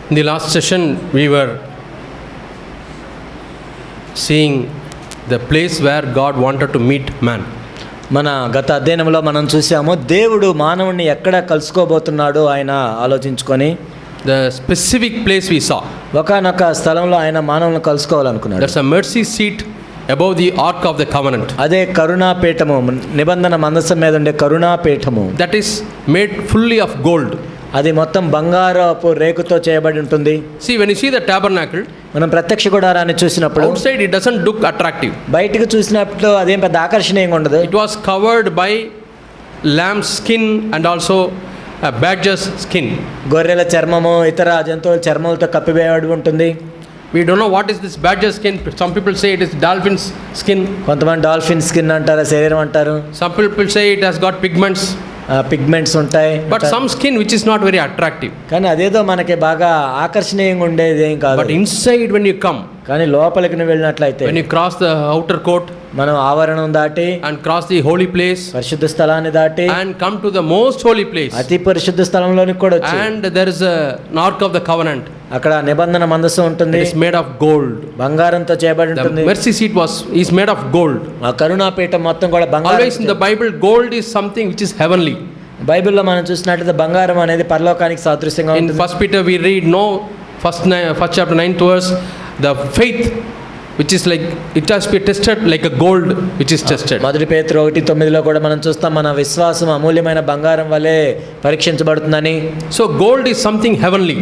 In the last session, we were seeing the place where God wanted to meet man. మన గత అధ్యయనంలో మనం చూసాము దేవుడు మానవుడిని ఎక్కడ కలుసుకోబోతున్నాడో ఆయన ఆలోచించుకొని The specific place we saw. ఒకానొక స్థలంలో ఆయన మానవులను కలుసుకోవాలనుకున్నాడు. There's a mercy seat above the ark of the covenant. అదే కరుణాపీఠము, నిబంధన మందసం మీద ఉండే కరుణాపీఠము. That is made fully of gold. అది మొత్తం బంగారపు రేకుతో చేయబడి ఉంటుంది. See, when you see the tabernacle, మనం ప్రత్యక్ష గుడారాన్ని చూసినప్పుడు outside it doesn't look attractive. బయటికి చూసినప్పుడు అదేం పెద్ద ఆకర్షణీయంగా ఉండదు. It was covered by lamb's skin and also a badger's skin. గొర్రెల చర్మము, ఇతర జంతువుల చర్మములతో కప్పివేయబడి ఉంటుంది. We don't know what is this badger skin. Some people say it is dolphin's skin. కొంతమంది డాల్ఫిన్ స్కిన్ అంటారు, శరీరం అంటారు. Some people say it has got pigments. Pigments ఉంటాయి. But some skin which is not very attractive. కానీ అదేదో మనకి బాగా ఆకర్షణీయంగా ఉండేది ఏం కాదు. But inside when you come, కానీ లోపలికి నువ్వు వెళ్ళినట్లయితే, when you cross the outer court మనం ఆవరణం దాటి and cross the holy place పరిశుద్ధ స్థలాన్ని దాటి and come to the most holy place, అతి పరిశుద్ధ స్థలంలోనికి కూడా వచ్చి, and there is an ark of the covenant. అక్కడ నిబంధన మందసం ఉంటుంది. It is made of gold. బంగారంతో చేయబడి The ఉంటుంది. mercy seat is made of gold. ఆ కరుణాపీఠం మొత్తం కూడా బంగారం. Always in the Bible, gold is something which is heavenly. బైబిల్లో మనం చూసినట్లయితే బంగారం అనేది పరలోకానికి సాదృశ్యంగా In ఉంటుంది. 1 Peter we read, no, first chapter 9th verse, the faith which is like, it has to be tested like a gold which is tested. మొదటి పేతురు 1:9 కూడా మనం చూస్తాం, మన విశ్వాసం అమూల్యమైన బంగారం వలె పరీక్షించబడుతుందని. So gold is something heavenly,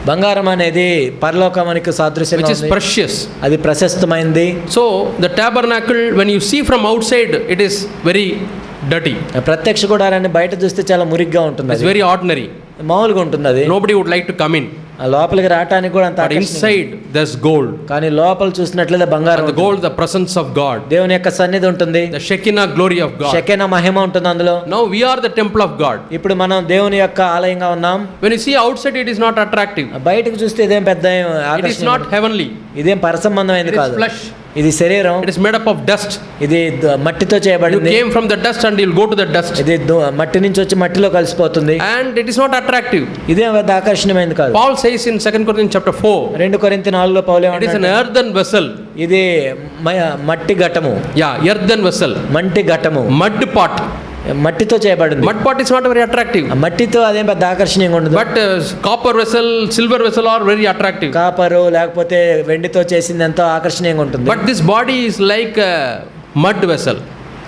బంగారం అనేది పరలోకానికి which సాదృశ్యంగా is ఉంది. precious. అది ప్రశస్తమైంది. So the tabernacle, when you see from outside, it is very dirty. ప్రత్యక్ష గుడారాన్ని బయట చూస్తే చాలా మురిగ్గా ఉంటుంది. It's very ordinary. మామూలుగా ఉంటుంది. అది Nobody would like to come in. లోపలికి రావడానికి కూడా అంత But inside there's gold. కానీ లోపల చూసినట్లయితే బంగారం And the gold, the presence of God, దేవుని యొక్క సన్నిధి ఉంటుంది. the Shekinah glory of God. షెకెనా మహిమ ఉంటుంది అందులో. Now we are the temple of God. ఇప్పుడు మనం దేవుని యొక్క ఆలయంగా ఉన్నాం. When you see outside, it is not attractive. బయటకు చూస్తే ఇదేం పెద్ద It is not heavenly. ఇదేం పరసంబంధమైనది It is కాదు. flesh. ఇది శరీరం. It is made up of dust. ఇది మట్టితో You చేయబడింది. came from the dust and you'll go to the dust. ఇది మట్టి నుంచి వచ్చి మట్టిలో కలిసిపోతుంది. And it is not attractive. ఇదేం పెద్ద ఆకర్షణీయమైనది కాదు. Paul says in 2 Corinthians chapter 4, 2 కొరింథీ 4లో Paul it is an ఏమంటాడు? earthen vessel. ఇది మట్టి ఘటము. Yeah, earthen vessel. మట్టి ఘటము, Mud pot. మట్టితో చేయబడింది. Mud pot is not very attractive. మట్టితో అదేం పెద్ద ఆకర్షణీయంగా ఉండదు. But copper vessel, silver vessel are very attractive. కాపరు లేకపోతే వెండితో చేసింది ఎంతో ఆకర్షణీయంగా ఉంటుంది. But this body is like a mud vessel.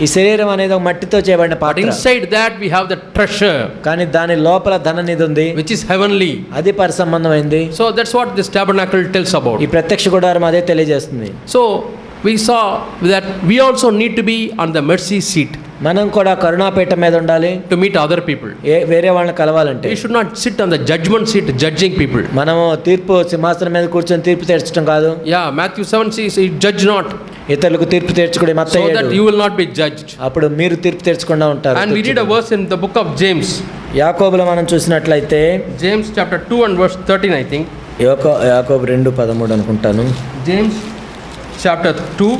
ఈ శరీరం అనేది ఒక మట్టితో చేయబడిన But పాత్ర. inside that we have the treasure కానీ దాని లోపల ధననిధి ఉంది. which is heavenly. అది పరిసంబంధమైంది. So that's what this tabernacle tells about. ఈ ప్రత్యక్ష గుడారం అదే తెలియజేస్తుంది. So we saw that we also need to be on the mercy seat మనం కూడా కరుణాపీఠం మీద ఉండాలి. to meet other people. వేరే వాళ్ళని కలవాలంటే We should not sit on the judgment seat judging people. మనము తీర్పు సింహాసనం మీద కూర్చొని తీర్పు తీర్చడం కాదు. Yeah, Matthew 7 says, "Judge not, ఇతరులకు తీర్పు తీర్చుకునే so Mattayi that 7. you will not be judged." అప్పుడు మీరు తీర్పు తీర్చకుండా ఉంటారు. And we read a verse in the book of James. యాకోబులో మనం చూసినట్లయితే James chapter 2 and verse 13, I think. యాకోబు 2:13 అనుకుంటాను. James chapter 2.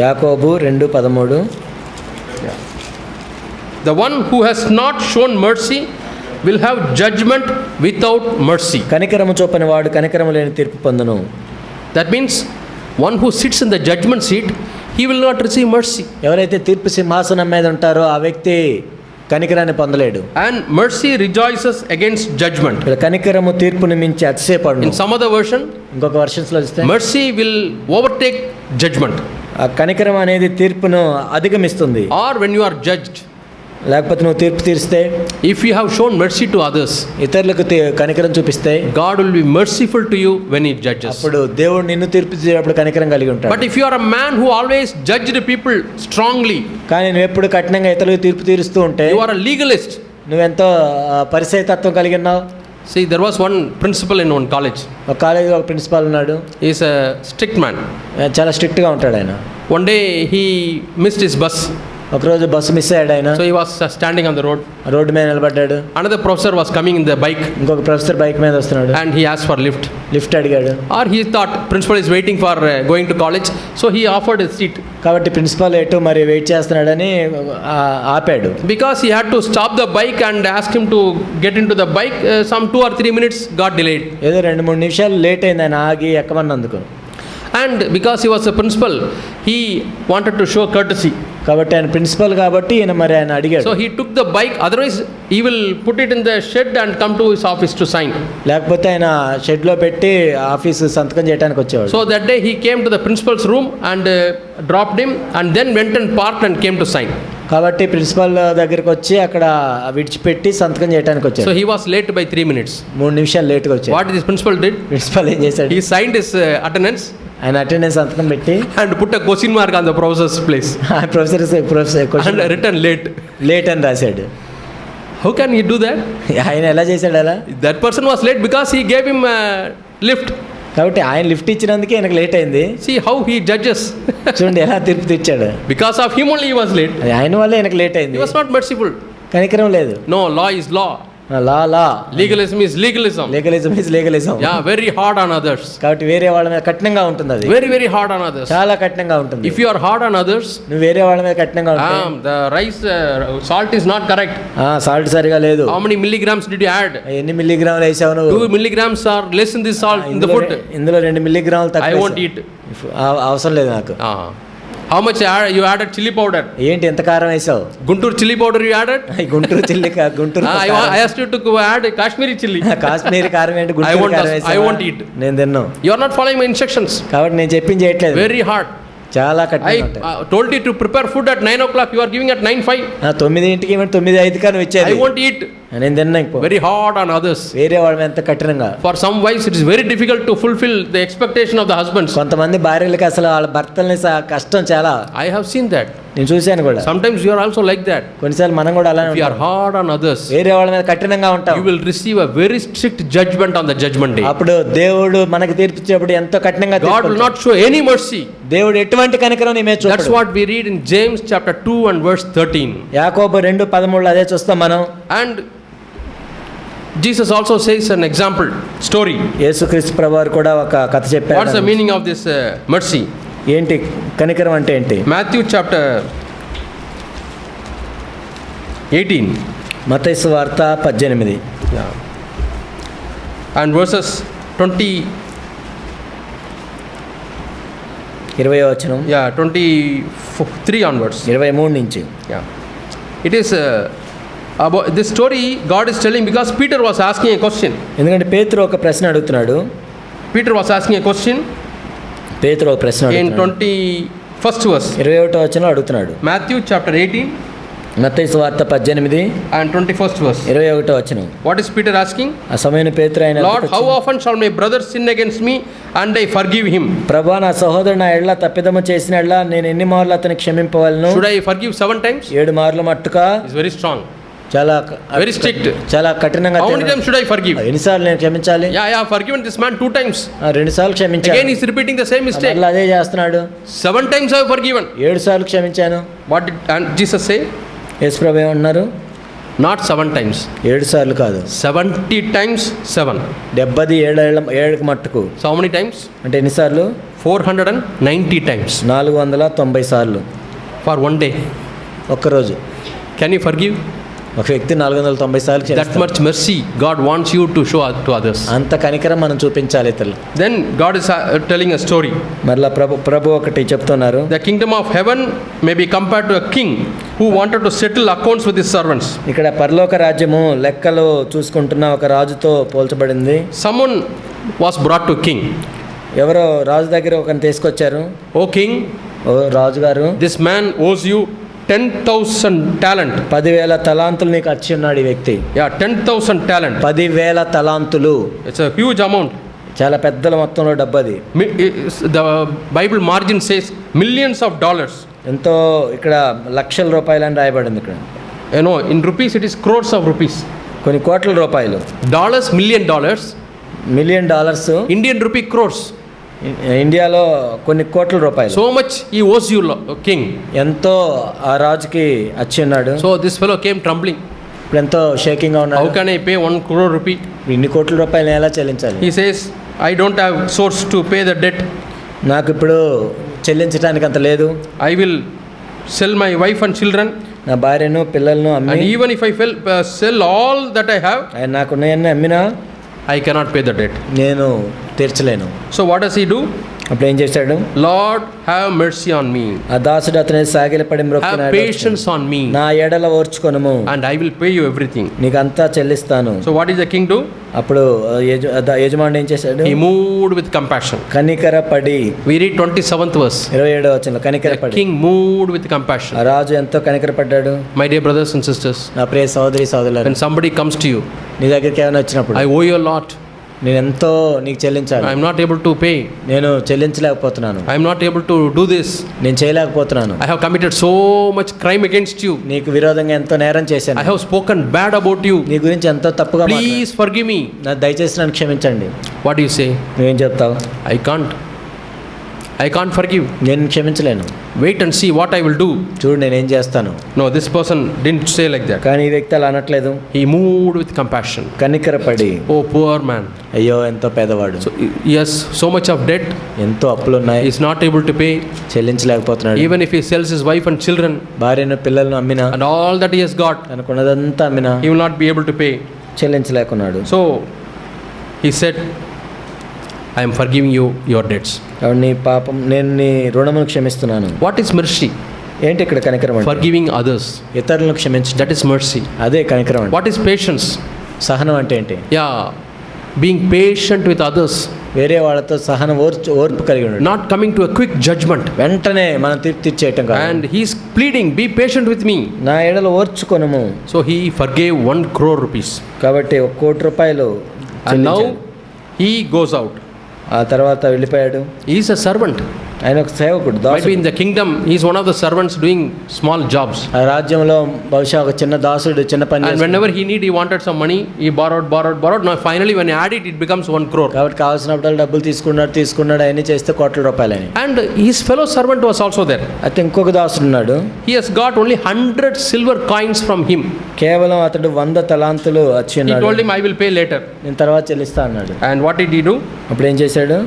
యాకోబు 2:13. The one who has not shown mercy will have judgment without mercy. కనికరము చూపని వాడు కనికరము లేని తీర్పు పొందును. That means one who sits in the judgment seat, he will not receive mercy. ఎవరైతే తీర్పు సింహాసనం మీద ఉంటారో ఆ వ్యక్తి కనికరాన్ని పొందలేడు. And mercy rejoices against judgment. కనికరము తీర్పుని మించి అతిశయపడును. In some other version, ఇంకొక వర్షన్స్ లో చూస్తే mercy will overtake judgment. ఆ కనికరం అనేది తీర్పును అధిగమిస్తుంది. Or when you are judged, లేకపోతే నువ్వు తీర్పు తీరిస్తే, if you have shown mercy to others, ఇతరులకు కనికరం చూపిస్తే, God will be merciful to you when he judges. అప్పుడు దేవుడు నిన్ను తీర్పు తీసేటప్పుడు కనికరం కలిగి ఉంటాడు. But if you are a man who always judged people strongly, కానీ నువ్వు ఎప్పుడు కఠినంగా ఇతరులకు తీర్పు తీరుస్తూ ఉంటే, you are a legalist. నువ్వెంతో పరిచయతత్వం కలిగి ఉన్నావు. See, there was one principal in one college. ఒక కాలేజీలో ఒక ప్రిన్సిపాల్ ఉన్నాడు. He is a strict man. చాలా స్ట్రిక్ట్గా ఉంటాడు ఆయన. One day he missed his bus. ఒకరోజు బస్సు మిస్ అయ్యాడు ఆయన. So he was standing on the road. Road మీద నిలబడ్డాడు. Another professor was coming in the bike ఇంకొక ప్రొఫెసర్ బైక్ మీద వస్తున్నాడు. and he asked for lift. Lift అడిగాడు. Or he thought principal is waiting for going to college, so he offered a seat. కాబట్టి principal ఎటు మరి wait చేస్తున్నాడని ఆపాడు. Because he had to stop the bike and ask him to get into the bike, some 2 or 3 minutes got delayed. ఏదో 2-3 నిమిషాలు late అయింది ఆయన ఆగి ఎక్కమన్నందుకు. And because he was a principal, he wanted to show courtesy. కాబట్టి ఆయన principal కాబట్టి ఆయన అడిగాడు. So he took the bike, otherwise he will put it in the shed and come to his office to sign. లేకపోతే ఆయన షెడ్లో పెట్టి office సంతకం చేయడానికి వచ్చేవాడు. So that day he came to the principal's room and dropped him and then went and parked and came to sign. కాబట్టి principal దగ్గరికి వచ్చి అక్కడ విడిచిపెట్టి సంతకం చేయడానికి వచ్చాడు. So he was late by 3 minutes. 3 నిమిషాలు లేట్గా వచ్చాడు. What this principal did? Principal ఏం చేశాడు? He signed his attendance ఆయన అటెండెన్స్ సంతకం పెట్టి and put a question mark on the professor's place professor and written late. Late అని రాశాడు. How can he do that? ఆయన ఎలా చేశాడు అలా? That person was late because he gave him a lift. కాబట్టి ఆయన లిఫ్ట్ ఇచ్చినందుకే ఆయనకు లేట్ అయింది. See how he judges. చూడండి ఎలా తీర్పు తెచ్చాడు. Because of him only he was late. ఆయన వల్లే ఆయనకు లేట్ అయింది. He was not merciful. కనికరం లేదు. No, law is law. Law Legalism is legalism. Legalism is legalism. Yeah, very hard on others. కాబట్టి వేరే వాళ్ళ మీద కఠినంగా ఉంటుంది అది. Very, very hard on others. చాలా కఠినంగా ఉంటుంది. If you are hard on others, నువ్వు వేరే వాళ్ళ మీద కఠినంగా ఉంటే the rice salt is not correct. Salt సరిగా లేదు. How many milligrams did you add? ఎన్ని మిల్లీగ్రాములు వేసావు నువ్వు? 2 milligrams are less in this salt in the food. ఇందులో 2 మిల్లీగ్రాములు I తక్కువ. won't eat. అవసరం లేదు నాకు. How much you added chili powder? ఏంటి ఎంత కారం వేసావు? Guntur chili powder you added? Guntur chilli Guntur I asked you to add Kashmiri chili. Kashmiri కారం ఏంటి? గుంటూరు కారం వేసావా? I won't eat. నేను తిన్నాను. You are not following my instructions. కాబట్టి నేను చెప్పింది చేయట్లేదు. Very hard. చాలా I కఠినంగా ఉంటాయి. told you to prepare food at 9 o'clock. You are giving at 9:05. 9:00కి 9:05 కానీ వచ్చేది. I won't eat. నేను తిన్నా ఇప్పుడు. Very hard on others. వేరే వాళ్ళ మీద ఎంత కఠినంగా. For some wives, it is very difficult to fulfill the expectation of the husbands. కొంతమంది భార్యలకి అసలు వాళ్ళ భర్తల్ని కష్టం చాలా. I have seen that. నేను చూశాను కూడా. Sometimes you are also like that. కొన్నిసార్లు మనం కూడా అలానే If you are ఉంటాం. hard on others, వేరే వాళ్ళ మీద కఠినంగా ఉంటాం. you will receive a very strict judgment on the judgment day. అప్పుడు దేవుడు మనకి తీర్పు ఇచ్చేప్పుడు ఎంతో కఠినంగా God will not show any mercy. దేవుడు ఎటువంటి కనికరం నీ మీద చూపడు. That's what we read in James chapter 2 and verse 13. యాకోబు 2:13 అదే చూస్తాం మనం. And Jesus also says an example story. యేసుక్రీస్తు ప్రభువారు కూడా ఒక కథ చెప్పారు. What's the meaning of this mercy? ఏంటి కనికరం అంటే ఏంటి? Matthew chapter 18. మత్తయి సువార్త 18. Yeah. And verses 20. 20వ వచనం. Yeah, 23 onwards. 23 నుంచి. Yeah. It is about this story God is telling because Peter was asking a question. ఎందుకంటే పేతురు ఒక ప్రశ్న అడుగుతున్నాడు. Peter was asking a question. పేతురు ఒక ప్రశ్న In అడుగుతున్నాడు. 21st verse. 21వ వచనంలో అడుగుతున్నాడు. Matthew chapter 18 మత్తయి సువార్త 18 and 21st verse. 21వ వచనం. What is Peter asking? ఆ సమయంలో పేతురు ఆయన Lord, how often shall my brother sin against me and I forgive him? ప్రభువా నా సహోదరుడు నా ఎడల తప్పిదము చేసిన ఎడల నేను ఎన్ని మార్లు అతనికి క్షమింపవలను? Should I forgive 7 times? 7 మార్లు మట్టుగా. It's very strong. చాలా Very strict. చాలా కఠినంగా. How many times should I forgive? ఎన్నిసార్లు నేను క్షమించాలి? Yeah, I have forgiven this man 2 times. 2 సార్లు క్షమించాను. Again he's repeating the same mistake. మళ్ళీ అదే చేస్తున్నాడు. 7 times I have forgiven. 7 సార్లు క్షమించాను. What did and Jesus say? యేసు ప్రభు ఏమన్నారు? Not 7 times. 7 సార్లు కాదు. 70 times 7. 7 మట్టుకు. So how many times? అంటే ఎన్నిసార్లు? 490 times. 490 సార్లు. For one day. ఒక్కరోజు. Can you forgive? ఒక వ్యక్తి 490 సార్లు That క్షమిస్తాడు. much mercy God wants you to show to others. అంత కనికరం మనం చూపించాలి ఇతరులు. Then God is telling a story. మరలా ప్రభు ఒకటి చెప్తున్నారు. The kingdom of heaven may be compared to a king who wanted to settle accounts with his servants. ఇక్కడ పరలోక రాజ్యము లెక్కలు చూసుకుంటున్న ఒక రాజుతో పోల్చబడింది. Someone was brought to king. ఎవరో రాజు దగ్గర ఒకరిని తీసుకొచ్చారు. O king, ఓ రాజు గారు, this man owes you 10,000 talent. 10,000 తలాంతులు నీకు వచ్చి ఉన్నాడు ఈ వ్యక్తి. Yeah, 10,000 talent. 10,000 తలాంతులు. It's a huge amount. చాలా పెద్ద మొత్తంలో డబ్బు అది. The Bible margin says millions of dollars. ఎంతో ఇక్కడ లక్షల రూపాయలని రాయబడింది ఇక్కడ. You know, in rupees it is crores of rupees. కొన్ని కోట్ల రూపాయలు. Dollars, $1 million. $1 million. Indian rupee crores. ఇండియాలో కొన్ని కోట్ల రూపాయలు. So much he owes you, king. ఎంతో ఆ రాజుకి వచ్చి ఉన్నాడు. So this fellow came trembling. ఇప్పుడు ఎంతో షేకింగ్గా How ఉన్నాడు. can I pay 1 crore rupee? ఇన్ని కోట్ల రూపాయలు ఎలా చెల్లించాలి? He says, I don't have source to pay the debt. నాకు ఇప్పుడు చెల్లించడానికి అంత లేదు. I will sell my wife and children. నా భార్యను పిల్లలను And అమ్మి even if I sell all that I have, ఆయన నాకున్నాయన్నీ అమ్మినా I cannot pay the debt. నేను తీర్చలేను. So what does he do? అప్పుడు ఏం చేశాడు? Lord, have mercy on me. ఆ దాసుడు అతని సాగిలపడి Have మ్రొక్కినాడు. patience on me, నా ఎడల ఓర్చుకొనుము, and I will pay you everything. నీకంతా చెల్లిస్తాను. So what did the king do? అప్పుడు యజమానుడు ఏం చేశాడు? He moved with compassion. కనికరపడి, We read 27th verse. 27వ వచనంలో The కనికరపడి. king moved with ఆ compassion. రాజు ఎంతో కనికరపడ్డాడు. My dear brothers and sisters, నా ప్రియ సోదరి సోదరులారా, when somebody comes to you, నీ దగ్గరికి ఏమైనా వచ్చినప్పుడు I owe you a lot. నేను ఎంతో నీకు చెల్లించాలి, I am not able to pay. నేను చెల్లించలేకపోతున్నాను, I am not able to do this. నేను చేయలేకపోతున్నాను, I have committed so much crime against you. నీకు విరోధంగా ఎంతో నేరం చేశాను, I have spoken bad about you. నీ గురించి ఎంతో తప్పుగా Please forgive me. నా దయచేసి నన్ను క్షమించండి. What do you say? నువ్వేం చెప్తావు? I can't forgive. నేను క్షమించలేను, Wait and see what I will do. చూడు నేనేం చేస్తాను. No, this person didn't say like that. కానీ ఈ వ్యక్తి అలా అనట్లేదు. He moved with compassion. కనికరపడి, Oh, poor man. అయ్యో ఎంతో పేదవాడు, So he has so much of debt. ఎంతో అప్పులు ఉన్నాయి, He is not able to pay. చెల్లించలేకపోతున్నాడు. Even if he sells his wife and children భార్యను పిల్లలను అమ్మినా, and all that he has got, అనుకున్నదంతా అమ్మినా he will not be able to pay. చెల్లించలేకున్నాడు. So he said, I am forgiving you your debts. కాబట్టి నీ పాపం, నేను నీ రుణమును క్షమిస్తున్నాను. What is mercy? ఏంటి ఇక్కడ కనికరం అంటే? Forgiving others. ఇతరులను క్షమించడం, That is mercy. అదే కనికరం అంటే. What is patience? సహనం అంటే ఏంటి? Yeah, being patient with others, వేరే వాళ్ళతో సహనం, ఓర్పు కలిగి ఉండడం, not coming to a quick judgment. వెంటనే మనం తీర్పు తీర్చేయటం కాదు. And he is pleading, be patient with me. నా ఎడల ఓర్చుకొనుము. So he forgave 1 crore rupees. కాబట్టి 1 కోటి రూపాయలు And now చెల్లించాడు. he goes out. ఆ తర్వాత వెళ్ళిపోయాడు. He is a servant. ఆయన ఒక సేవకుడు, Might be దాసుడు. in the kingdom, he is one of the servants doing small jobs. ఆ రాజ్యంలో బహుశా ఒక చిన్న దాసుడు, చిన్న పని And చేస్తున్నాడు. whenever he wanted some money, he borrowed. Now finally when he add it, it becomes 1 crore. కాబట్టి కావాల్సినప్పుడు డబ్బులు తీసుకున్నాడు, అవన్నీ చేస్తే కోట్ల రూపాయలని. And his fellow servant was also there. అయితే ఇంకొక దాసుడు ఉన్నాడు. He has got only 100 silver coins from him. కేవలం అతడు 100 తలాంతులు వచ్చి He ఉన్నాడు. told him, I will pay later. నేను తర్వాత చెల్లిస్తా అన్నాడు. And what did he do? అప్పుడు ఏం చేశాడు?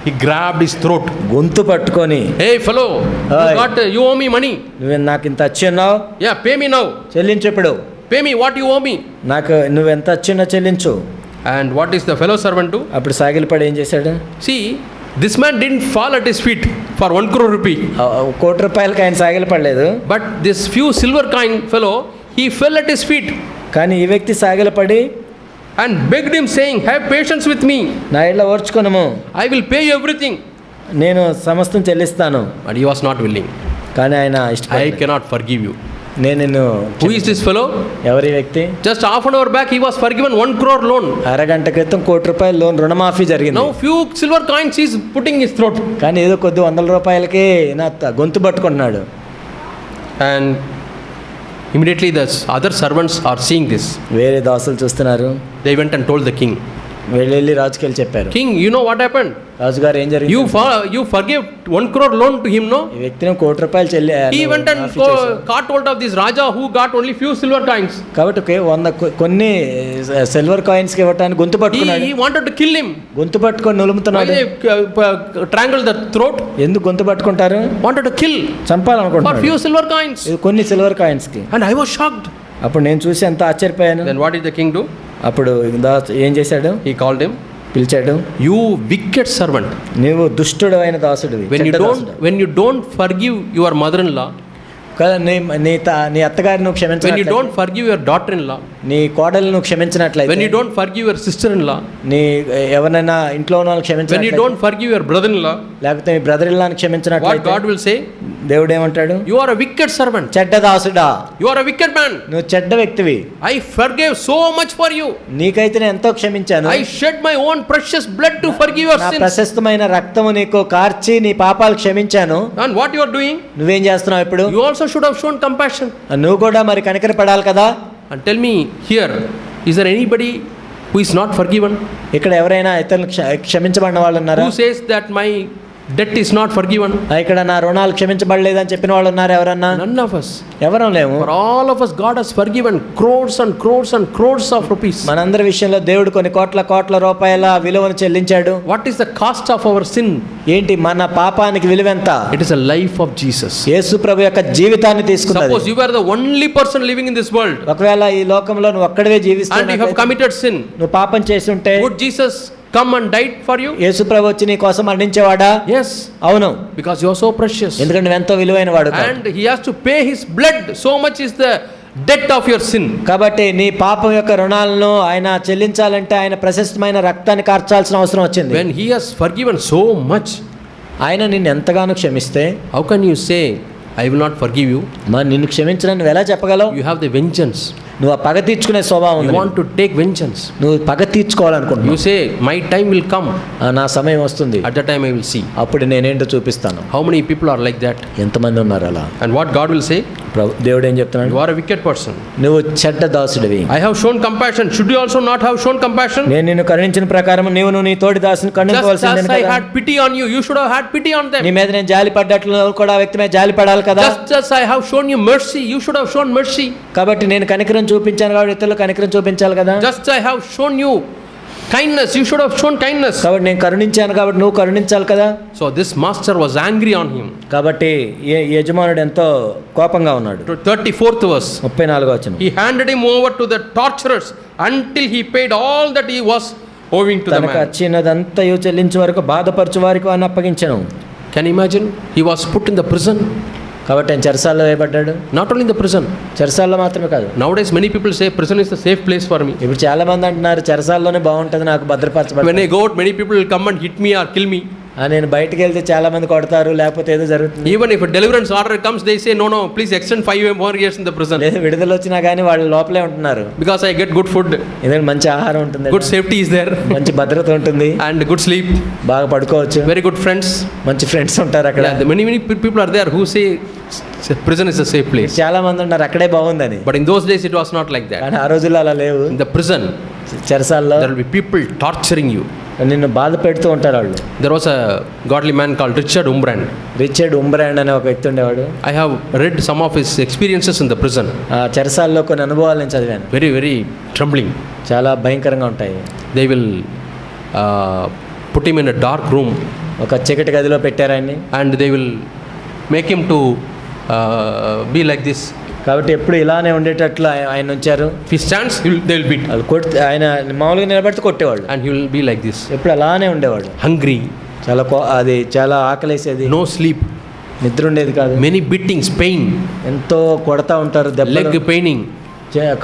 He grabbed his throat. గొంతు పట్టుకొని, Hey fellow, you owe me money. నువ్వు నాకు ఇంత వచ్చి ఉన్నావు, Yeah, pay me now. చెల్లించు ఇప్పుడు. Pay me what you owe me. నాకు నువ్వు ఎంత వచ్చినా చెల్లించు. And what is the fellow servant do? అప్పుడు సాగిలపడి ఏం చేశాడు? See, this man didn't fall at his feet for 1 crore rupee. 1 కోటి రూపాయలకి ఆయన సాగిలపడలేదు. But this few silver coin fellow, he fell at his feet కానీ ఈ వ్యక్తి సాగిలపడి and begged him saying, have patience with me. నా ఇళ్ళ ఓర్చుకొనుము, I will pay you everything. నేను సమస్తం చెల్లిస్తాను. But he was not willing. కానీ ఆయన I ఇష్టపడలేదు. cannot forgive you. నేను నిన్ను. Who is this fellow? ఎవరి వ్యక్తి? Just half an hour back he was forgiven 1 crore loan. అరగంట క్రితం 1 కోటి రూపాయల లోన్ రుణమాఫీ జరిగింది. Now few silver coins he is putting his throat. కానీ ఏదో కొద్ది 100 రూపాయలకి నా గొంతు పట్టుకుంటున్నాడు. And immediately the other servants are seeing this. వేరే దాసులు చూస్తున్నారు. They went and told the king. వెళ్ళి రాజుకి వెళ్ళి చెప్పారు. King, you know what happened? రాజుగారు ఏం జరిగింది? You forgave 1 crore loan to him, no? ఈ వ్యక్తిని 1 కోటి రూపాయలు He went and caught hold of this Raja who got only few silver coins. కాబట్టి 100 కొన్ని సిల్వర్ కాయిన్స్ కి ఇవ్వటానికి గొంతు పట్టుకున్నాడు. He wanted to kill him. గొంతు పట్టుకొని నులుముతున్నాడు. Strangled the throat. ఎందుకు గొంతు పట్టుకుంటారు? Wanted to kill for చంపాలనుకుంటున్నాడు. few silver coins. ఇది కొన్ని సిల్వర్ కాయిన్స్ కి. And I was shocked. అప్పుడు నేను చూసి ఎంత ఆశ్చర్యపోయాను. Then what did the king do? అప్పుడు ఏం చేశాడు? He called him. పిలిచాడు. You wicked servant. నీవు దుష్టుడు అయిన దాసుడివి. When you don't forgive your mother-in-law, కదా నీ అత్తగారిని నువ్వు when you క్షమించినట్లయితే, don't forgive your daughter-in-law, నీ కోడలు నువ్వు క్షమించినట్లయితే, when you don't forgive your sister-in-law, నీ ఎవరైనా ఇంట్లో ఉన్న వాళ్ళని when you క్షమించినట్లయితే, don't forgive your brother-in-law, లేకపోతే మీ బ్రదర్ ఇల్లాని what క్షమించినట్లయితే, God will say? దేవుడు ఏమంటాడు? You are a wicked servant. చెడ్డ దాసుడా, You are a wicked man. నువ్వు చెడ్డ వ్యక్తివి. I forgave so much for you. నీకైతే నేను ఎంతో క్షమించాను. I shed my own precious blood to forgive your నా sins. ప్రశస్తమైన రక్తము నీకు కార్చి నీ పాపాలు క్షమించాను. And what you are doing? నువ్వేం చేస్తున్నావు ఇప్పుడు? You also should have shown compassion. నువ్వు కూడా మరి కనికరపడాలి కదా. And tell me here, is there anybody who is not forgiven? ఇక్కడ ఎవరైనా ఇతరులు క్షమించబడిన వాళ్ళు ఉన్నారా? Who says that my debt is not forgiven? ఇక్కడ నా రుణాలు క్షమించబడలేదని చెప్పిన వాళ్ళు ఉన్నారు ఎవరన్నా? None of us. ఎవరం లేము. For all of us, God has forgiven crores and crores and crores of rupees. మనందరి విషయంలో దేవుడు కొన్ని కోట్ల రూపాయల విలువను చెల్లించాడు. What is the cost of our sin? ఏంటి మన పాపానికి విలువ ఎంత? It is a life of Jesus. యేసు ప్రభు యొక్క జీవితాన్ని తీసుకున్నది. Suppose you are the only person living in this world ఒకవేళ ఈ లోకంలో నువ్వు ఒక్కడివే and you have జీవిస్తున్నావు, committed sin. నువ్వు పాపం చేసి ఉంటే Would Jesus come and died for you? యేసు ప్రభు వచ్చి నీ కోసం మరణించేవాడా? Yes, అవును, because you are so precious. ఎందుకంటే నువ్వు ఎంతో విలువైన వాడు. And he has to pay his blood. So much is the debt of your sin. కాబట్టి నీ పాపం యొక్క రుణాలను ఆయన చెల్లించాలంటే ఆయన ప్రశస్తమైన రక్తాన్ని కార్చాల్సిన అవసరం వచ్చింది. When he has forgiven so much, ఆయన నిన్ను ఎంతగానో క్షమిస్తే how can you say, I will not forgive you? మరి నిన్ను క్షమించడం నువ్వు ఎలా చెప్పగలవు? You have the vengeance. నువ్వు ఆ పగ తీర్చుకునే స్వభావం You ఉంది. want to take vengeance. నువ్వు పగ You తీర్చుకోవాలనుకుంటున్నావు. say, my time will come. నా సమయం వస్తుంది, At that time I will see. అప్పుడు నేనేంటో చూపిస్తాను. How many people are like that? ఎంతమంది ఉన్నారు అలా? And what God will say? దేవుడు ఏం చెప్తున్నాడు? You are a wicked person. నువ్వు చెడ్డ దాసుడివి. I have shown compassion. Should you also not have shown compassion? నేను నిన్ను కరుణించిన ప్రకారం నువ్వు నీ తోటి దాసుని Just కరుణించవలసిందే as I కదా. had pity on you, you should have had pity on నీ them. మీద నేను జాలి పడ్డట్లు నువ్వు కూడా ఆ వ్యక్తి మీద జాలి పడాలి కదా. Just as I have shown you mercy, you should have shown mercy. కాబట్టి నేను కనికరం చూపించాను కాబట్టి ఇతరులు కనికరం చూపించాలి కదా. Just I have shown you kindness, you should have shown kindness. కాబట్టి నేను కరుణించాను కాబట్టి నువ్వు కరుణించాలి కదా. So this master was angry on him. కాబట్టి యజమానుడు ఎంతో కోపంగా ఉన్నాడు. 34th verse. 34వ వచనం. He handed him over to the torturers until he paid all that he was owing to the తనకు man. వచ్చినదంతయు చెల్లించే వరకు బాధపరచు వారికి వారిని అప్పగించెను. Can you imagine? He was put in the prison. కాబట్టి ఆయన చెరసాల్లో వేయబడ్డాడు. Not only in the prison. చెరసాల్లో మాత్రమే కాదు. Nowadays many people say prison is the safe place for me. ఇప్పుడు చాలా మంది అంటున్నారు చెరసాల్లోనే బాగుంటుంది నాకు భద్రపరచబడి. When I go out, many people will come and hit me or kill me. నేను బయటికి వెళ్తే చాలా మంది కొడతారు లేకపోతే ఏదో జరుగుతుంది. Even if a deliverance order comes, they say no, please extend 5 more years in the prison. లేదు విడుదల వచ్చినా కానీ వాళ్ళు లోపలే ఉంటున్నారు. Because I get good food, ఎందుకంటే మంచి ఆహారం ఉంటుంది, good safety is there, మంచి భద్రత ఉంటుంది, and good sleep, బాగా పడుకోవచ్చు, very good friends. మంచి ఫ్రెండ్స్ ఉంటారు అక్కడ. Many people are there who say prison is a safe place. చాలా మంది ఉన్నారు అక్కడే బాగుందని. But in those days it was not like that. కానీ ఆ రోజుల్లో అలా లేవు. In the prison, చెరసాల్లో there will be people torturing you. నిన్ను బాధ పెడుతూ ఉంటారు వాళ్ళు. There was a godly man called Richard Umbrand. Richard Umbrand అనే ఒక వ్యక్తి ఉండేవాడు. I have read some of his experiences in the prison. ఆ చెరసాల్లో కొన్ని అనుభవాలు నేను చదివాను. Very, very trembling. చాలా భయంకరంగా ఉంటాయి. They will put him in a dark room ఒక చీకటి గదిలో పెట్టారు ఆయన్ని. and they will make him to be like this. కాబట్టి ఎప్పుడు ఇలానే ఉండేటట్లు ఆయన ఉంచారు. If he stands, they will beat. వాళ్ళు కొడితే ఆయన మామూలుగా నిలబడితే కొట్టేవాళ్ళు. And he will be like this. ఎప్పుడు అలానే ఉండేవాడు. Hungry, చాలా అది చాలా ఆకలేసేది, no sleep, నిద్ర ఉండేది కాదు. many beatings, pain, ఎంతో కొడతా ఉంటారు, leg దెబ్బలు, paining,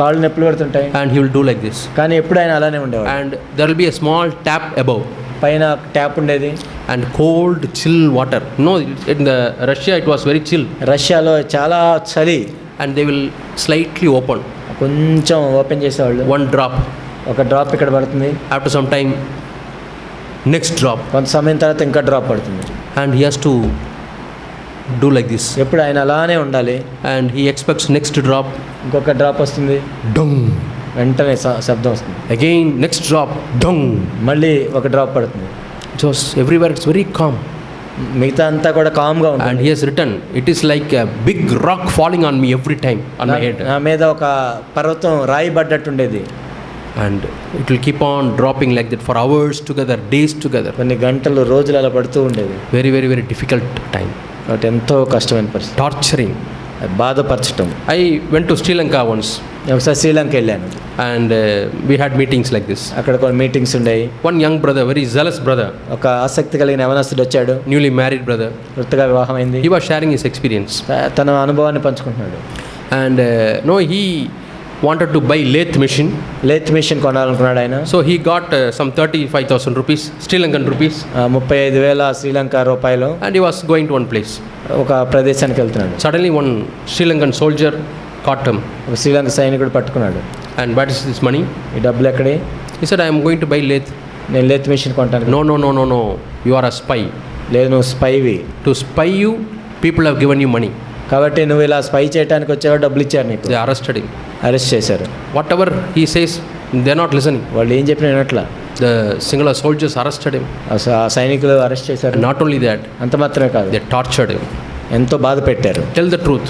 కాళ్ళు నొప్పులు పెడుతుంటాయి. and he will do like this. కానీ ఎప్పుడు ఆయన అలానే ఉండేవాడు. And there will be a small tap above పైన ట్యాప్ ఉండేది and cold chill water. No, in the Russia it was very chill. రష్యాలో చాలా చలి. And they will slightly open కొంచెం ఓపెన్ చేసేవాళ్ళు. one drop. ఒక డ్రాప్ ఇక్కడ పడుతుంది, After some time, next drop. కొంత సమయం తర్వాత ఇంకా డ్రాప్ పడుతుంది. And he has to do like this. ఎప్పుడు ఆయన అలానే ఉండాలి. And he expects next drop. ఇంకొక డ్రాప్ వస్తుంది, Dung. వెంటనే శబ్దం వస్తుంది. Again next drop. Dung. మళ్ళీ ఒక డ్రాప్ పడుతుంది. Just everywhere it's very calm. మిగతా అంతా కూడా కామ్గా And ఉంటుంది. he has written, it is like a big rock falling on me every time on my head. నా మీద ఒక పర్వతం రాయి పడ్డట్టు ఉండేది. And it will keep on dropping like that for hours together, days together. కొన్ని గంటలు రోజులు అలా పడుతూ ఉండేది. Very, very, very difficult time. కాబట్టి ఎంతో కష్టమైన పరిస్థితి, Torturing. బాధపరచటం. I went to Sri Lanka once. నేను ఒకసారి శ్రీలంక వెళ్ళాను. And we had meetings like this. అక్కడ కొన్ని మీటింగ్స్ ఉండేవి. One young brother, very zealous brother, ఒక ఆసక్తి కలిగిన యవనస్తుడు వచ్చాడు. newly married brother. కొత్తగా వివాహం అయింది. He was sharing his experience. తన అనుభవాన్ని పంచుకుంటున్నాడు. And no, he wanted to buy lathe machine. Lathe machine కొనాలనుకున్నాడు ఆయన. So he got some 35,000 rupees, Sri Lankan rupees. 35,000 Sri Lanka రూపాయలు. And he was going to one place. ఒక ప్రదేశానికి వెళ్తున్నాడు. Suddenly one Sri Lankan soldier caught him. ఒక శ్రీలంక సైనికుడు పట్టుకున్నాడు. And what is this money? ఈ డబ్బులు ఎక్కడి? He said, I am going to buy lathe. నేను లేత్ మిషన్ కొంటాను. No. You are a spy. లేదు, నువ్వు స్పైవి. To spy you, people have given you money. కాబట్టి నువ్వు ఇలా స్పై చేయడానికి వచ్చావో డబ్బులు ఇచ్చారు నీకు. They arrested him. అరెస్ట్ చేశారు. Whatever he says, They're not listening. వాళ్ళు ఏం చెప్పినా వినట్లా. The singular soldiers arrested him. ఆ సైనికులు అరెస్ట్ చేశారు. Not only that, అంత మాత్రమే కాదు, they tortured him. ఎంతో బాధ పెట్టారు. Tell the truth.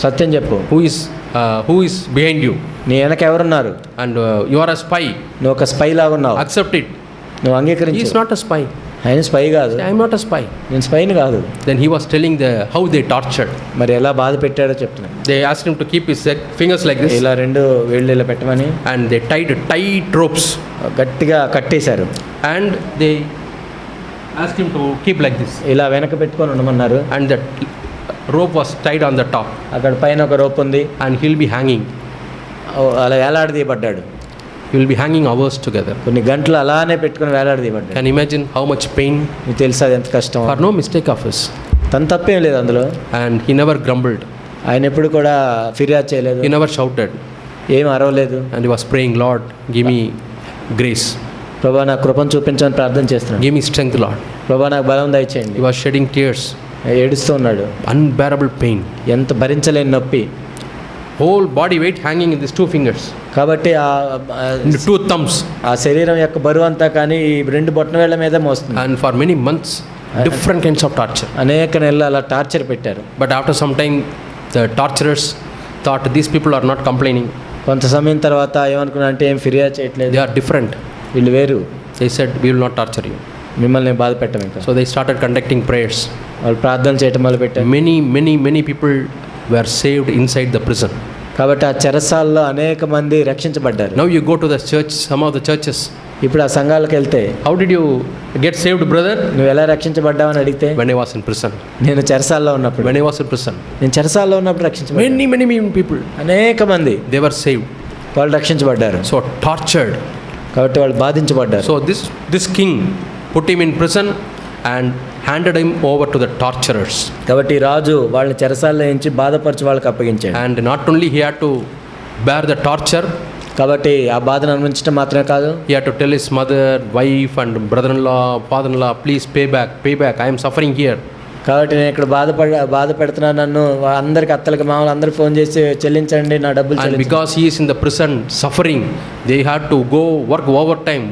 సత్యం చెప్పు. Who is behind you? నీ వెనక ఎవరున్నారు? And you are a spy. నువ్వు ఒక స్పై లాగా ఉన్నావు. Accept it. నువ్వు He అంగీకరించు. is not a spy. ఆయన స్పై కాదు. I am not a spy. నేను స్పైని కాదు. Then he was telling how they tortured. మరి ఎలా బాధ పెట్టాడో చెప్తున్నా. They asked him to keep his fingers like this. ఇలా రెండు వేళ్ళు ఇలా పెట్టమని. And they tied tight ropes. గట్టిగా కట్టేశారు. And they asked him to keep like this. ఇలా వెనక పెట్టుకొని ఉండమన్నారు. And that rope was tied on the top. అక్కడ పైన ఒక రోప్ ఉంది. And he'll be hanging. అలా వేలాడదీయబడ్డాడు. He will be hanging hours together. కొన్ని గంటలు అలానే పెట్టుకొని వేలాడదీయబడ్డాడు. Can you imagine how much pain? నీకు తెలుసా అది ఎంత కష్టం? For no mistake of his. తన తప్పేం లేదు అందులో. And he never grumbled. ఆయన ఎప్పుడు కూడా ఫిర్యాదు చేయలేదు. He never shouted. ఏం అరవలేదు. And he was praying, Lord, give me grace. ప్రభా నాకు కృపను చూపించమని ప్రార్థన చేస్తున్నాడు. Give me strength, Lord. ప్రభా నాకు బలం దయచేయండి. He was shedding tears. ఏడుస్తూ ఉన్నాడు. Unbearable pain. ఎంత భరించలేని నొప్పి. Whole body weight hanging in these 2 fingers. కాబట్టి In the 2 thumbs. ఆ శరీరం యొక్క బరువు అంతా కానీ ఈ 2 బొట్టనవేళ్ల మీద మోస్తుంది. And for many months, different kinds of torture. అనేక నెలలు అలా టార్చర్ పెట్టారు. But after some time, the torturers thought these people are not complaining. కొంత సమయం తర్వాత ఏమనుకున్నా అంటే ఏం ఫిర్యాదు చేయట్లేదు. They are different. వీళ్ళు వేరు. They said, we will not torture you. మిమ్మల్ని బాధ పెట్టం ఇంకా. So they started conducting prayers. వాళ్ళు ప్రార్థన చేయటం మొదలుపెట్టారు. Many people were saved inside the prison. కాబట్టి ఆ చెరసాల్లో అనేక మంది రక్షించబడ్డారు. Now you go to the church, some of the churches. ఇప్పుడు ఆ సంఘాలకు వెళ్తే, How did you get saved, brother? నువ్వు ఎలా రక్షించబడ్డావని అడిగితే, When I was in prison. నేను చెరసాల్లో ఉన్నప్పుడు. When I was in prison. నేను చెరసాల్లో ఉన్నప్పుడు రక్షించబడ్డాను. Many people. అనేక మంది They were saved. వాళ్ళు రక్షించబడ్డారు. So tortured. కాబట్టి వాళ్ళు బాధించబడ్డారు. So this king put him in prison and handed him over to the torturers. కాబట్టి రాజు వాళ్ళని చెరసాల్లో నుంచి బాధపరచు వాళ్ళకి అప్పగించాడు. And not only he had to bear the torture, కాబట్టి ఆ బాధను అనుభవించడం మాత్రమే కాదు, he had to tell his mother, wife and brother-in-law, father-in-law, please pay back, I am suffering here. కాబట్టి నేను ఇక్కడ బాధ పెడుతున్నాను, నన్ను అందరికి అత్తలకి మామూలు అందరూ ఫోన్ చేసి చెల్లించండి నా డబ్బులు And because he is in the prison suffering, they had to go work overtime,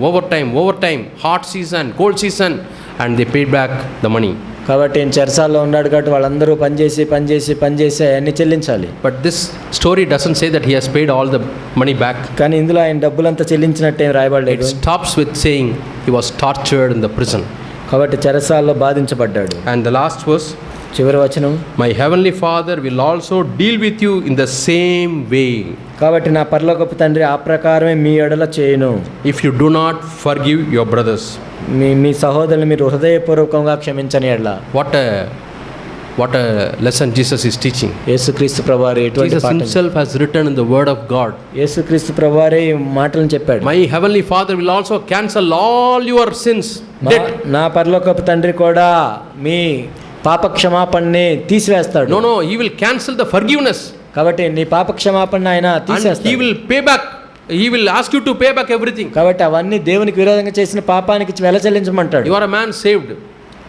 hot season, cold season, and they paid back the money. కాబట్టి నేను చెరసాల్లో ఉన్నాడు కాబట్టి వాళ్ళందరూ పనిచేసి అన్ని చెల్లించాలి. But this story doesn't say that he has paid all the money back. కానీ ఇందులో ఆయన డబ్బులంతా చెల్లించినట్టు ఏం రాయబడలేదు. It stops with saying he was tortured in the prison. కాబట్టి చెరసాల్లో బాధించబడ్డాడు. And the last verse, చివరి వచనం, my heavenly Father will also deal with you in the same way. కాబట్టి నా పరలోకపు తండ్రి ఆ ప్రకారమే మీ ఎడల చేయును. If you do not forgive your brothers. మీ సహోదరులు మీరు హృదయపూర్వకంగా క్షమించని ఎడల. What a lesson Jesus is teaching. యేసుక్రీస్తు ప్రభువారు ఎటువంటి Jesus himself has written in the word of God. యేసుక్రీస్తు ప్రభువారే ఈ మాటలను చెప్పాడు. My heavenly Father will also cancel all your sins. నా పరలోకపు తండ్రి కూడా మీ పాప క్షమాపణని తీసివేస్తాడు. No, he will cancel the forgiveness. కాబట్టి నీ పాప క్షమాపణ ఆయన తీసేస్తాడు. He will pay back. He will ask you to pay back everything. కాబట్టి అవన్నీ దేవునికి విరోధంగా చేసిన పాపానికి వెల చెల్లించమంటాడు. You are a man saved.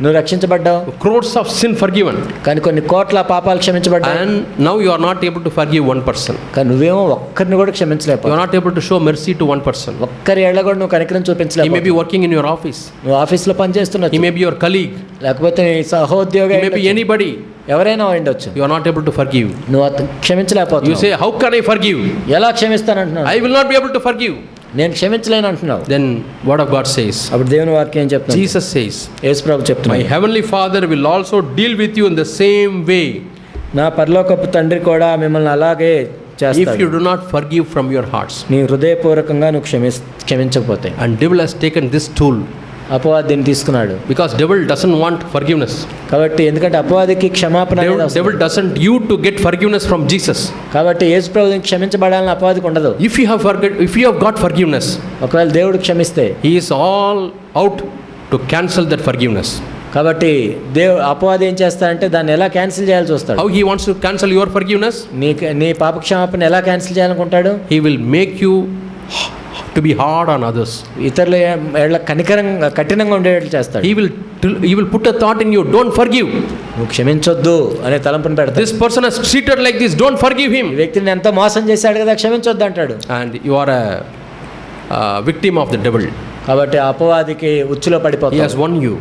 నువ్వు రక్షించబడ్డావు. Crores of sin forgiven. కానీ కొన్ని కోట్ల పాపాలు క్షమించబడ్డాయి. And now you are not able to forgive one person. కానీ నువ్వేమో ఒక్కరిని కూడా క్షమించలేవు. You are not able to show mercy to one person. ఒక్కరి ఏళ్ళ కూడా నువ్వు కనికరం చూపించలేవు. He may be working in your office. నువ్వు ఆఫీస్లో పనిచేస్తున్నావు. He may be your colleague. లేకపోతే నీ సహోద్యోగి. He may be anybody. ఎవరైనా ఉండొచ్చు. You are not able to forgive. నువ్వు క్షమించలేకపోతున్నావు. You say, how can I forgive? ఎలా క్షమిస్తానంటున్నావు? I will not be able to forgive. నేను క్షమించలేను అంటున్నావు. Then word of God says, అప్పుడు దేవుని వాక్యం ఏం చెప్తుంది? Jesus says, యేసు ప్రభు చెప్తున్నాడు, my heavenly Father will also deal with you in the same way. నా పరలోకపు తండ్రి కూడా మిమ్మల్ని అలాగే చేస్తాడు. If you do not forgive from your hearts. నీ హృదయపూర్వకంగా నువ్వు క్షమించకపోతే. And devil has taken this tool. అపవాది దీన్ని తీసుకున్నాడు. Because devil doesn't want forgiveness. కాబట్టి ఎందుకంటే అపవాదికి క్షమాపణ అనేది అవసరం. Devil doesn't you to get forgiveness from Jesus. కాబట్టి యేసు ప్రభువుని క్షమించబడాలని అపవాదికి ఉండదు. If you have got forgiveness, ఒకవేళ దేవుడు క్షమిస్తే, he is all out to cancel that forgiveness. కాబట్టి అపవాది ఏం చేస్తాడంటే దాన్ని ఎలా క్యాన్సిల్ చేయాలి చూస్తాడు. How he wants to cancel your forgiveness? నీ పాప క్షమాపణ ఎలా cancel చేయాలనుకుంటాడు? He will make you to be hard on others. ఇతరుల ఏళ్ళ కఠినంగా ఉండేట్లు చేస్తాడు. He will put a thought in you, don't forgive. నువ్వు క్షమించొద్దు అనే తలంపుని పెడతాడు. This person has treated like this, don't forgive him. ఈ వ్యక్తిని ఎంతో మోసం చేశాడు కదా, క్షమించొద్దు అంటాడు. And you are a victim of the devil. కాబట్టి ఆ అపవాదికి ఉచ్చులో He has పడిపోతాడు. won you.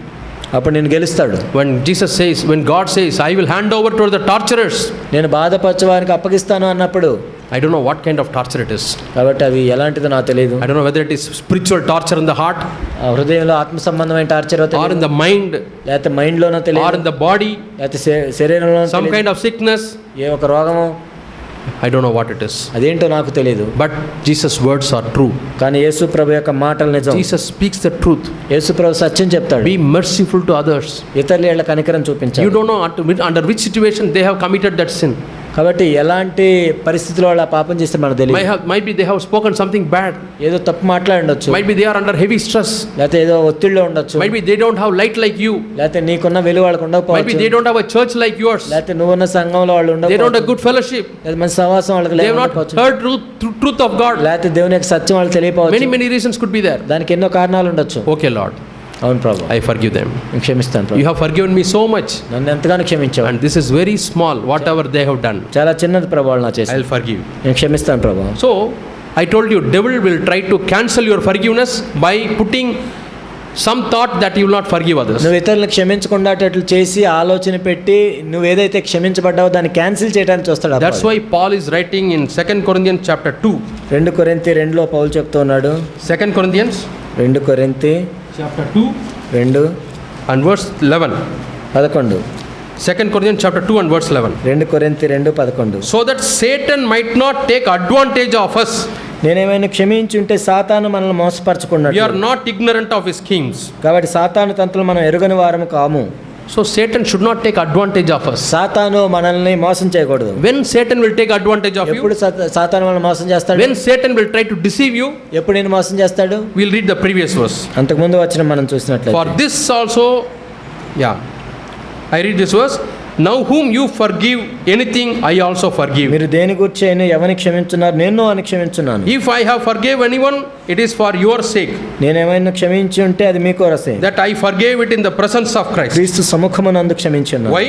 అప్పుడు నేను గెలుస్తాడు. When God says, I will hand over to the torturers, నేను బాధపరచవానికి అప్పగిస్తాను అన్నప్పుడు I don't know what kind of torture it is. కాబట్టి అవి ఎలాంటిదో నాకు తెలియదు. I don't know whether it is spiritual torture in the heart, ఆ హృదయంలో ఆత్మ సంబంధమైన torture or in the mind, లేకపోతే మైండ్లోనో or తెలియదు, in the body, లేకపోతే శరీరంలో some kind of sickness. ఏ ఒక రోగమో, I don't know what it is. అదేంటో నాకు తెలియదు. But Jesus' words are true. కానీ యేసు ప్రభు యొక్క మాటలు నిజం. Jesus speaks the truth. యేసు ప్రభు సత్యం చెప్తాడు. Be merciful to others. ఇతరుల ఏళ్ళ కనికరం చూపించాలి. You don't know under which situation they have committed that sin. కాబట్టి ఎలాంటి పరిస్థితుల్లో వాళ్ళ పాపం చేస్తే మనకు తెలియదు. Might be they have spoken something bad. ఏదో తప్పు మాట్లాడుండొచ్చు. Might be they are under heavy stress. లేకపోతే ఏదో ఒత్తిడిలో ఉండొచ్చు. Might be they don't have light like you. లేకపోతే నీకున్న వెలుగు వాళ్ళకు Might be ఉండకపోవచ్చు. they don't have a church like yours. లేకపోతే నువ్వున్న సంఘంలో వాళ్ళు They don't have ఉండకపోవచ్చు. good fellowship. లేదా మంచి సహవాసం వాళ్ళకి They have not లేకపోవచ్చు. heard truth of God. లేకపోతే దేవుని యొక్క సత్యం వాళ్ళకి తెలియకపోవచ్చు. Many reasons could be there. దానికి ఎన్నో కారణాలు ఉండొచ్చు. Okay, Lord, అవును ప్రభు, I forgive them. నేను క్షమిస్తాను ప్రభు. You have forgiven me so much, నన్ను ఎంతగానో క్షమించావు. and this is very small. Whatever they have done, చాలా చిన్నది ప్రభు వాళ్ళు నా చేసి, I'll forgive. నేను క్షమిస్తాను ప్రభు. So I told you, devil will try to cancel your forgiveness by putting some thought that you will not forgive others. నువ్వు ఇతరులను క్షమించకుండా అట్లు చేసి ఆలోచన పెట్టి నువ్వు ఏదైతే క్షమించబడ్డావో దాన్ని క్యాన్సిల్ చేయడానికి చూస్తాడు. That's why Paul is writing in 2 Corinthians chapter 2. 2 కొరింథీ 2లో పౌలు చెప్తున్నాడు. 2 Corinthians 2 కొరింథీ chapter 2 2 and verse 11. 11. 2 Corinthians chapter 2 and verse 11. 2 కొరింథీ 2:11. So that Satan might not take advantage of us. నేనేమైనా క్షమించుంటే సాతాను మనల్ని We మోసపరచుకున్నాడు. are not ignorant of his schemes. కాబట్టి సాతాను తంత్రులు మనం ఎరుగని వారము కాము. So Satan should not take advantage of us. సాతాను మనల్ని మోసం చేయకూడదు. When Satan will take advantage of ఎప్పుడు you, సాతాను మనల్ని మోసం చేస్తాడు? when Satan will try to deceive you, ఎప్పుడు నేను మోసం చేస్తాడు? we'll read the previous verse. అంతకుముందు వచ్చిన మనం చూసినట్లయితే, For this also, I read this verse. Now whom you forgive anything, I also forgive. మీరు దేని గురించి అయినా ఎవరిని క్షమించున్నారు, నేను అని క్షమించున్నాను. If I have forgave anyone, it is for your sake, నేనేమైనా క్షమించి ఉంటే అది మీ కొరసే. that I forgave it in the presence of Christ. క్రీస్తు సముఖమునందు క్షమించున్నాను. Why?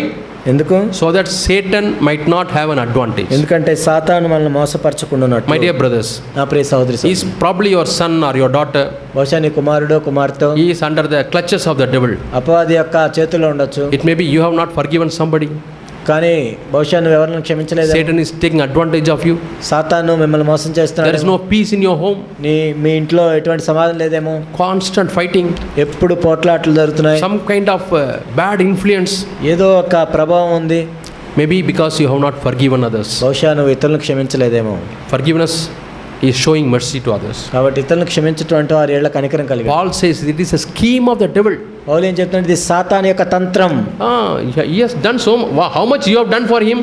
ఎందుకు? So that Satan might not have an advantage. ఎందుకంటే సాతాను మనల్ని మోసపరచకుండానట్లు. My dear brothers, నా ప్రియ సహోదరి, he is probably your son or your daughter. బహుశా నీ కుమారుడో కుమార్తె He is under the clutches of the devil. అపవాది యొక్క చేతిలో ఉండొచ్చు. It may be you have not forgiven somebody. కానీ బహుశా నువ్వు ఎవరిని క్షమించలేదు. Satan is taking advantage of you. సాతాను మిమ్మల్ని మోసం There is చేస్తున్నాడు. no peace in your home. మీ ఇంట్లో ఎటువంటి సమాధానం లేదేమో. Constant fighting. ఎప్పుడు పోట్లాట్లు జరుగుతున్నాయి. Some kind of bad influence. ఏదో ఒక ప్రభావం ఉంది. Maybe because you have not forgiven others. బహుశా నువ్వు ఇతరులను క్షమించలేదేమో. Forgiveness is showing mercy to others. కాబట్టి ఇతరులను క్షమించటువంటి వారి ఏళ్ల కనికరం కలిగి. Paul says it is a scheme of the devil. పౌలు ఏం చెప్తున్నాడు? ఇది సాతాను యొక్క తంత్రం. He has done so. How much you have done for him?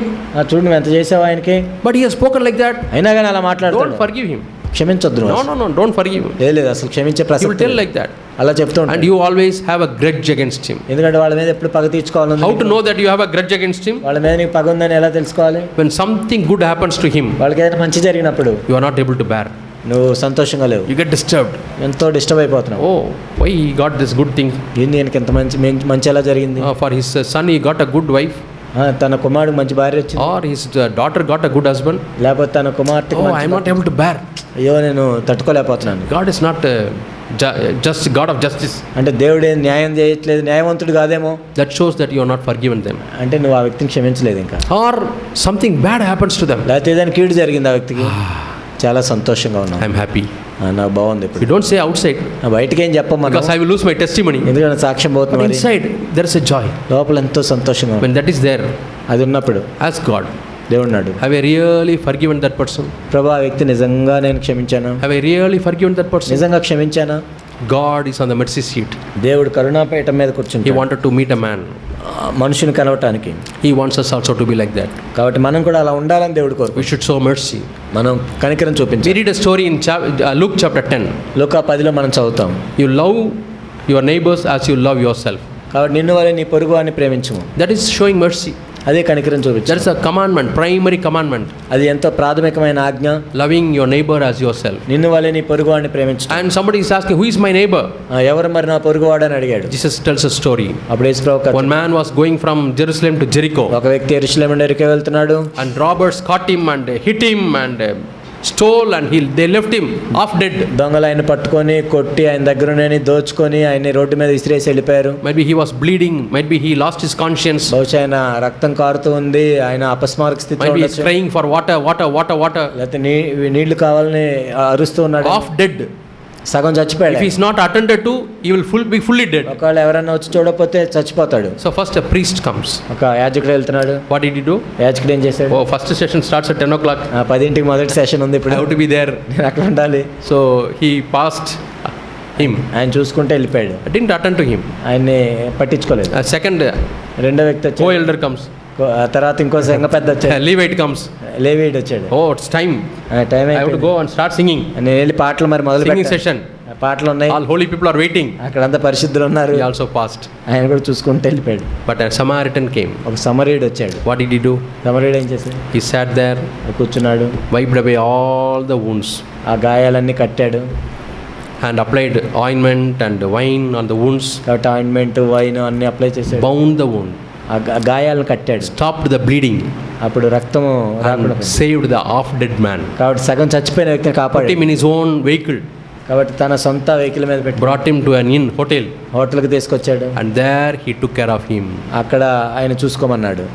చూడు నువ్వు ఎంత చేసావు ఆయనకి. But he has spoken like that. అయినా కానీ అలా Don't మాట్లాడుతాడు. forgive him. క్షమించొద్దు. No, don't forgive him. లేదు అసలు క్షమించే He will ప్రసక్తి tell లేదు. like that. అలా చెప్తూ And ఉంటాడు. you always have a grudge against him. ఎందుకంటే వాళ్ళ మీద ఎప్పుడు పగ తీర్చుకోవాలని. How to know that you have a grudge against him? వాళ్ళ మీద నీకు పగ ఉందని ఎలా తెలుసుకోవాలి? When something good happens to him, వాళ్ళకి ఏదైనా మంచి జరిగినప్పుడు you are not able to bear. నువ్వు సంతోషంగా లేవు. You get disturbed. ఎంతో disturb అయిపోతున్నావు. Oh, why he got this good thing? ఏంది ఈయనకి ఎంత మంచి ఎలా జరిగింది? For his son he got a good wife. తన కుమారుడికి మంచి భార్య వచ్చింది. Or his daughter got a good husband. లేకపోతే తన కుమార్తెకి I am not able to bear. అయ్యో నేను తట్టుకోలేకపోతున్నాను. God is not just God of justice. అంటే దేవుడు న్యాయం చేయట్లేదు, న్యాయవంతుడు కాదేమో. That shows that you are not forgiven them. అంటే నువ్వు ఆ వ్యక్తిని క్షమించలేదు ఇంకా. Or something bad happens to them. లేకపోతే ఏదైనా కీడు జరిగింది ఆ వ్యక్తికి. చాలా సంతోషంగా ఉన్నాను. I am happy. నాకు బాగుంది. You don't say outside. బయటకి ఏం చెప్పం మనం. Because I will lose my testimony. ఎందుకంటే సాక్ష్యం But పోతుంది. inside there is a joy. లోపల ఎంతో సంతోషంగా ఉంది. When that is there, అది ఉన్నప్పుడు ask God. దేవుడున్నాడు. Have I really forgiven that person? ప్రభు ఆ వ్యక్తి నిజంగా నేను క్షమించాను. Have I really forgiven that person? నిజంగా క్షమించానా? God is on the mercy seat. దేవుడు కరుణాపీఠం మీద కూర్చుంటాడు. He wanted to meet a man. మనుషుని కలవటానికి. He wants us also to be like that. కాబట్టి మనం కూడా అలా ఉండాలని దేవుడు కోరుకు. We should show mercy. మనం కనికరం We చూపించాలి. read a story in Luke chapter 10. లూకా 10లో మనం చదువుతాం. You love your neighbors as you love yourself. కాబట్టి నిన్ను వలె నీ పొరుగు వారిని ప్రేమించుము. That is showing mercy. అదే కనికరం That చూపించాలి. is a commandment, primary commandment. అది ఎంతో ప్రాథమికమైన ఆజ్ఞ. Loving your neighbor as yourself. నిన్ను వలె నీ పొరుగు వారిని ప్రేమించు. And somebody is asking, who is my neighbor? ఎవరు మరి నా పొరుగు వాడని అడిగాడు. Jesus tells a story. అప్పుడు యేసుప్రభు One man was going from Jerusalem to Jericho. ఒక వ్యక్తి యెరూషలేము నుండి యెరికో వెళ్తున్నాడు. And robbers caught him and hit him and stole, and they left him half dead. దొంగలు ఆయన పట్టుకొని కొట్టి ఆయన దగ్గర ఉన్నని దోచుకొని ఆయన రోడ్డు మీద విసిరేసి వెళ్ళిపోయారు. Maybe he was bleeding, maybe he lost his conscience, బహుశా ఆయన రక్తం కారుతూ ఉంది, ఆయన అపస్మారక స్థితిలో maybe he's ఉండొచ్చు. crying for water. లేకపోతే నీళ్లు కావాలని అరుస్తూ ఉన్నాడు. Half dead. సగం చచ్చిపోయాడు. If he is not attended to, he will be fully dead. ఒకవేళ ఎవరైనా వచ్చి చూడకపోతే చచ్చిపోతాడు. So first a priest comes. ఒక యాజకుడు వెళ్తున్నాడు. What did he do? యాజకుడు ఏం చేశాడు? Oh, first session starts at 10 o'clock. 10ంటికి మొదటి సెషన్ ఉంది ఇప్పుడు. I have to be there. నేను అక్కడ ఉండాలి. So he passed him. ఆయన చూసుకుంటే వెళ్ళిపోయాడు. I didn't attend to him. ఆయన్ని పట్టించుకోలేదు. Second, రెండో వ్యక్తి వచ్చాడు. co-elder comes. ఆ తర్వాత ఇంకో సంఘ పెద్ద వచ్చాడు. Levite comes. లేవీయుడు వచ్చాడు. Oh, it's time. Time I have to go and start singing. నేను వెళ్ళి పాటలు మరి మొదలు Singing పెట్టాను. session. పాటలు ఉన్నాయి. All holy people are waiting. అక్కడంతా పరిశుద్ధులు ఉన్నారు. He also passed. ఆయన కూడా చూసుకుంటూ వెళ్ళిపోయాడు. But a Samaritan came. ఒక సమరీయుడు వచ్చాడు. What did he do? సమరీయుడు ఏం చేశాడు? He sat there, కూర్చున్నాడు. wiped away all the wounds, ఆ గాయాలన్నీ కట్టాడు. and applied ointment and wine on the wounds, కాబట్టి ఆయింట్మెంట్ వైన్ అన్ని అప్లై చేశాడు. bound the wound, ఆ గాయాలను కట్టాడు. stopped the bleeding, అప్పుడు రక్తము రాకుండా and saved the half dead man. కాబట్టి సగం చచ్చిపోయిన వ్యక్తిని Put కాపాడు. him in his own vehicle, కాబట్టి తన సొంత వెహికల్ మీద పెట్టి brought him to an inn hotel, హోటల్కి తీసుకొచ్చాడు. and there he took care of him. అక్కడ ఆయన చూసుకోమన్నాడు.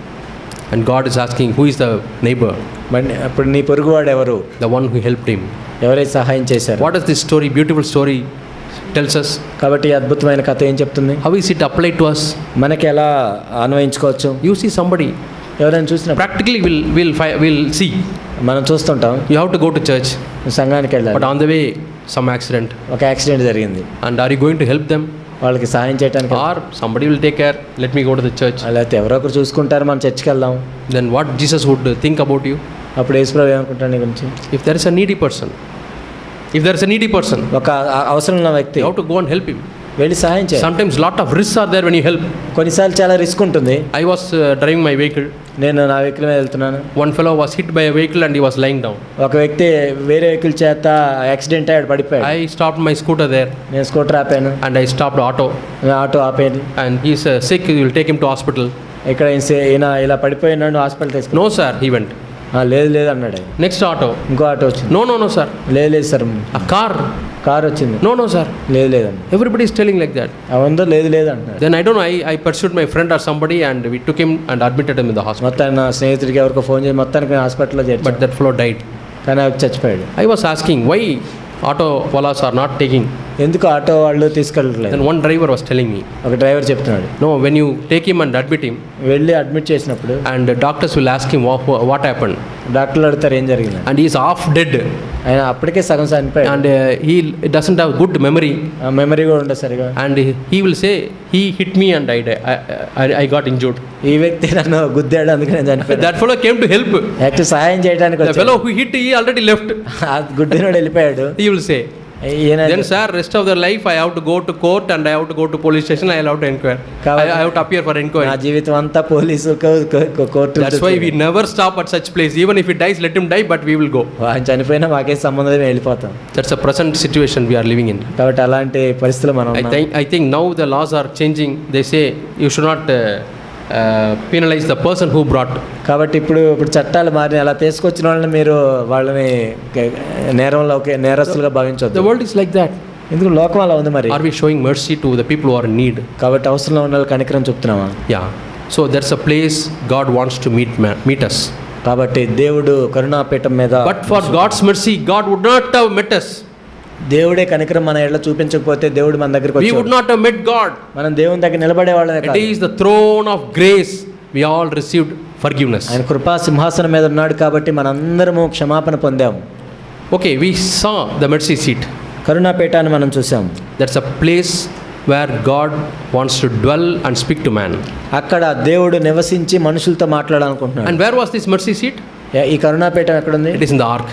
And God is asking, who is the neighbor? మరి అప్పుడు నీ పొరుగువాడు ఎవరు? The one who helped him. ఎవరైతే సహాయం చేశారు? What does this story, beautiful story, tells us? కాబట్టి ఈ అద్భుతమైన కథ ఏం చెప్తుంది? How is it applied to us? మనకి ఎలా అన్వయించుకోవచ్చు? You see somebody, ఎవరైనా చూసినప్పుడు practically we'll see. మనం చూస్తుంటాం. You have to go to church, సంఘానికి but వెళ్ళాలి. on the way some accident, ఒక యాక్సిడెంట్ జరిగింది. and are you going to help them, వాళ్ళకి సహాయం చేయడానికి or somebody will take care, let me go to the church? లేకపోతే ఎవరో ఒకరు చూసుకుంటారు, మనం చర్చికి వెళ్దాం. Then what Jesus would think about you? అప్పుడు యేసుప్రభు ఏమనుకుంటాడు నీ గురించి? If there is a needy person, ఒక అవసరం ఉన్న వ్యక్తి, you have to go and help him. వెళ్ళి సహాయం చేయాలి. Sometimes lot of risks are there when you help. కొన్నిసార్లు చాలా రిస్క్ ఉంటుంది. I was driving my vehicle. నేను నా వెహికల్ మీద వెళ్తున్నాను. One fellow was hit by a vehicle and he was lying down. ఒక వ్యక్తి వేరే వెహికల్ చేత యాక్సిడెంట్ అయ్యాడు, పడిపోయాడు. I stopped my scooter there నేను స్కూటర్ ఆపాను. and I stopped auto, auto ఆపాను. and he is sick, you will take him to hospital. ఇక్కడ ఈయన ఇలా పడిపోయినాడు, హాస్పిటల్ తీసుకుని. No sir, he went. లేదు అన్నాడు. Next auto. ఇంకో ఆటో వచ్చింది. No sir. లేదు సార్. A car. కార్ వచ్చింది. No sir. లేదండి. Everybody is telling like that. అవుందో లేదు అంటున్నాడు. Then I don't know, I pursued my friend or somebody and we took him and admitted him in the hospital. మొత్తాన్ని నా స్నేహితుడికి ఎవరికో phone చేసి మొత్తానికి హాస్పిటల్లో చేర్చాడు. But that fellow died. కానీ ఆయన చచ్చిపోయాడు. I was asking why auto wallahs are not taking. ఎందుకు ఆటో వాళ్ళు తీసుకెళ్ళట్లేదు? Then one driver was telling me, ఒక డ్రైవర్ చెప్తున్నాడు, no, when you take him and admit him, వెళ్ళి అడ్మిట్ చేసినప్పుడు and the doctors will ask him what happened, డాక్టర్లు అడుగుతారు ఏం జరిగింది, and he is half dead, ఆయన అప్పటికే సగం చనిపోయాడు. and he doesn't have good memory, memory కూడా ఉండదు సరిగా. and he will say he hit me and I got injured. ఈ వ్యక్తి నన్ను గుద్దాడు అందుకని నేను చనిపోయాను. That fellow came to help. Actual సహాయం చేయడానికి The వచ్చాడు. fellow who hit, he already left. ఆ గుద్దినోడు వెళ్ళిపోయాడు. He will say, ఈయన then sir, rest of their life I have to go to court and I have to go to police station, I have to inquire, I have to appear for నా inquiry. జీవితం అంతా police court. That's why we never stop at such place. Even if he dies, let him die, but we will go. ఆయన చనిపోయినా మాకే సంబంధం, వెళ్ళిపోతాం. That's the present situation we are living in. కాబట్టి అలాంటి పరిస్థితులు మనం ఉన్నాం. I think now the laws are changing. They say you should not penalize the person who brought. కాబట్టి ఇప్పుడు చట్టాలు మారిన అలా తీసుకొచ్చిన వాళ్ళని మీరు వాళ్ళని నేరస్తులుగా భావించొద్దు. The world is like that. ఎందుకు లోకం అలా ఉంది మరి. Are we showing mercy to the people who are in need? కాబట్టి అవసరంలో ఉన్న వాళ్ళకి కనికరం చూపుతున్నామా? Yeah. So there's a place God wants to meet us. కాబట్టి దేవుడు కరుణాపీఠం మీద. But for God's mercy, God would not have met us. దేవుడే కనికరం మన ఎడల చూపించకపోతే దేవుడు మన దగ్గరికి We would not have met God. మనం దేవుని దగ్గర నిలబడే వాళ్ళమే It కాదు. is the throne of grace. We all received forgiveness. ఆయన కృపా సింహాసనం మీద ఉన్నాడు కాబట్టి మనందరము క్షమాపణ పొందాము. Okay, we saw the mercy seat. కరుణాపీఠాన్ని మనం చూసాము. That's a place where God wants to dwell and speak to man. అక్కడ దేవుడు నివసించి మనుషులతో మాట్లాడాలనుకుంటున్నాడు. And where was this mercy seat? ఈ కరుణాపీఠం ఎక్కడ ఉంది? It is in the ark.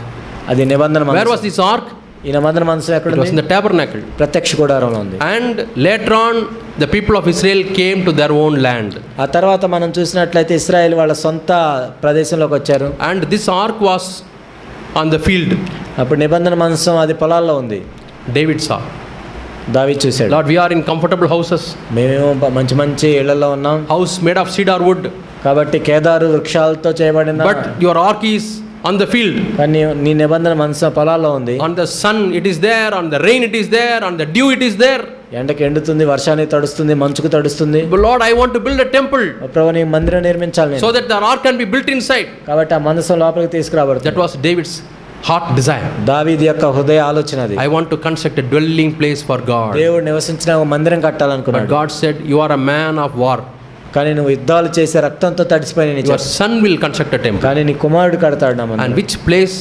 అది నిబంధన Where మందసం. was this ark? ఈ నిబంధన మందసం ఎక్కడ It was in ఉంది? the tabernacle. ప్రత్యక్ష గుడారంలో ఉంది. And later on, the people of Israel came to their own land. ఆ తర్వాత మనం చూసినట్లయితే ఇశ్రాయేలు వాళ్ళ సొంత ప్రదేశంలోకి వచ్చారు. And this ark was on the field. అప్పుడు నిబంధన మందసం అది పొలాల్లో ఉంది. David saw. దావీదు చూశాడు. Lord, we are in comfortable houses. మేము మంచి మంచి ఇళ్లలో ఉన్నాం. House made of cedar wood. కాబట్టి కేదారు వృక్షాలతో చేయబడిన But your ark is on the field. కానీ నీ నిబంధన మనసు పొలాల్లో ఉంది. On the sun it is there, on the rain it is there, on the dew it is there. ఎండకి ఎండుతుంది, వర్షానికి తడుస్తుంది, మంచుకు తడుస్తుంది. But Lord, I want to build a temple ప్రభు నీ మందిరం నిర్మించాలి నేను. so that the ark can be built inside. కాబట్టి ఆ మందసం లోపలికి తీసుకురాబడుతుంది. That was David's heart desire. దావీదు యొక్క హృదయ ఆలోచన అది. I want to construct a dwelling place for God. దేవుడు నివసించిన ఒక మందిరం కట్టాలనుకున్నాడు. But God said, you are a man of war. కానీ నువ్వు యుద్ధాలు చేసే రక్తంతో తడిసిపోయిన Your son will construct a temple. కానీ నీ కుమారుడు కడతాడు నా మందిరం. And which place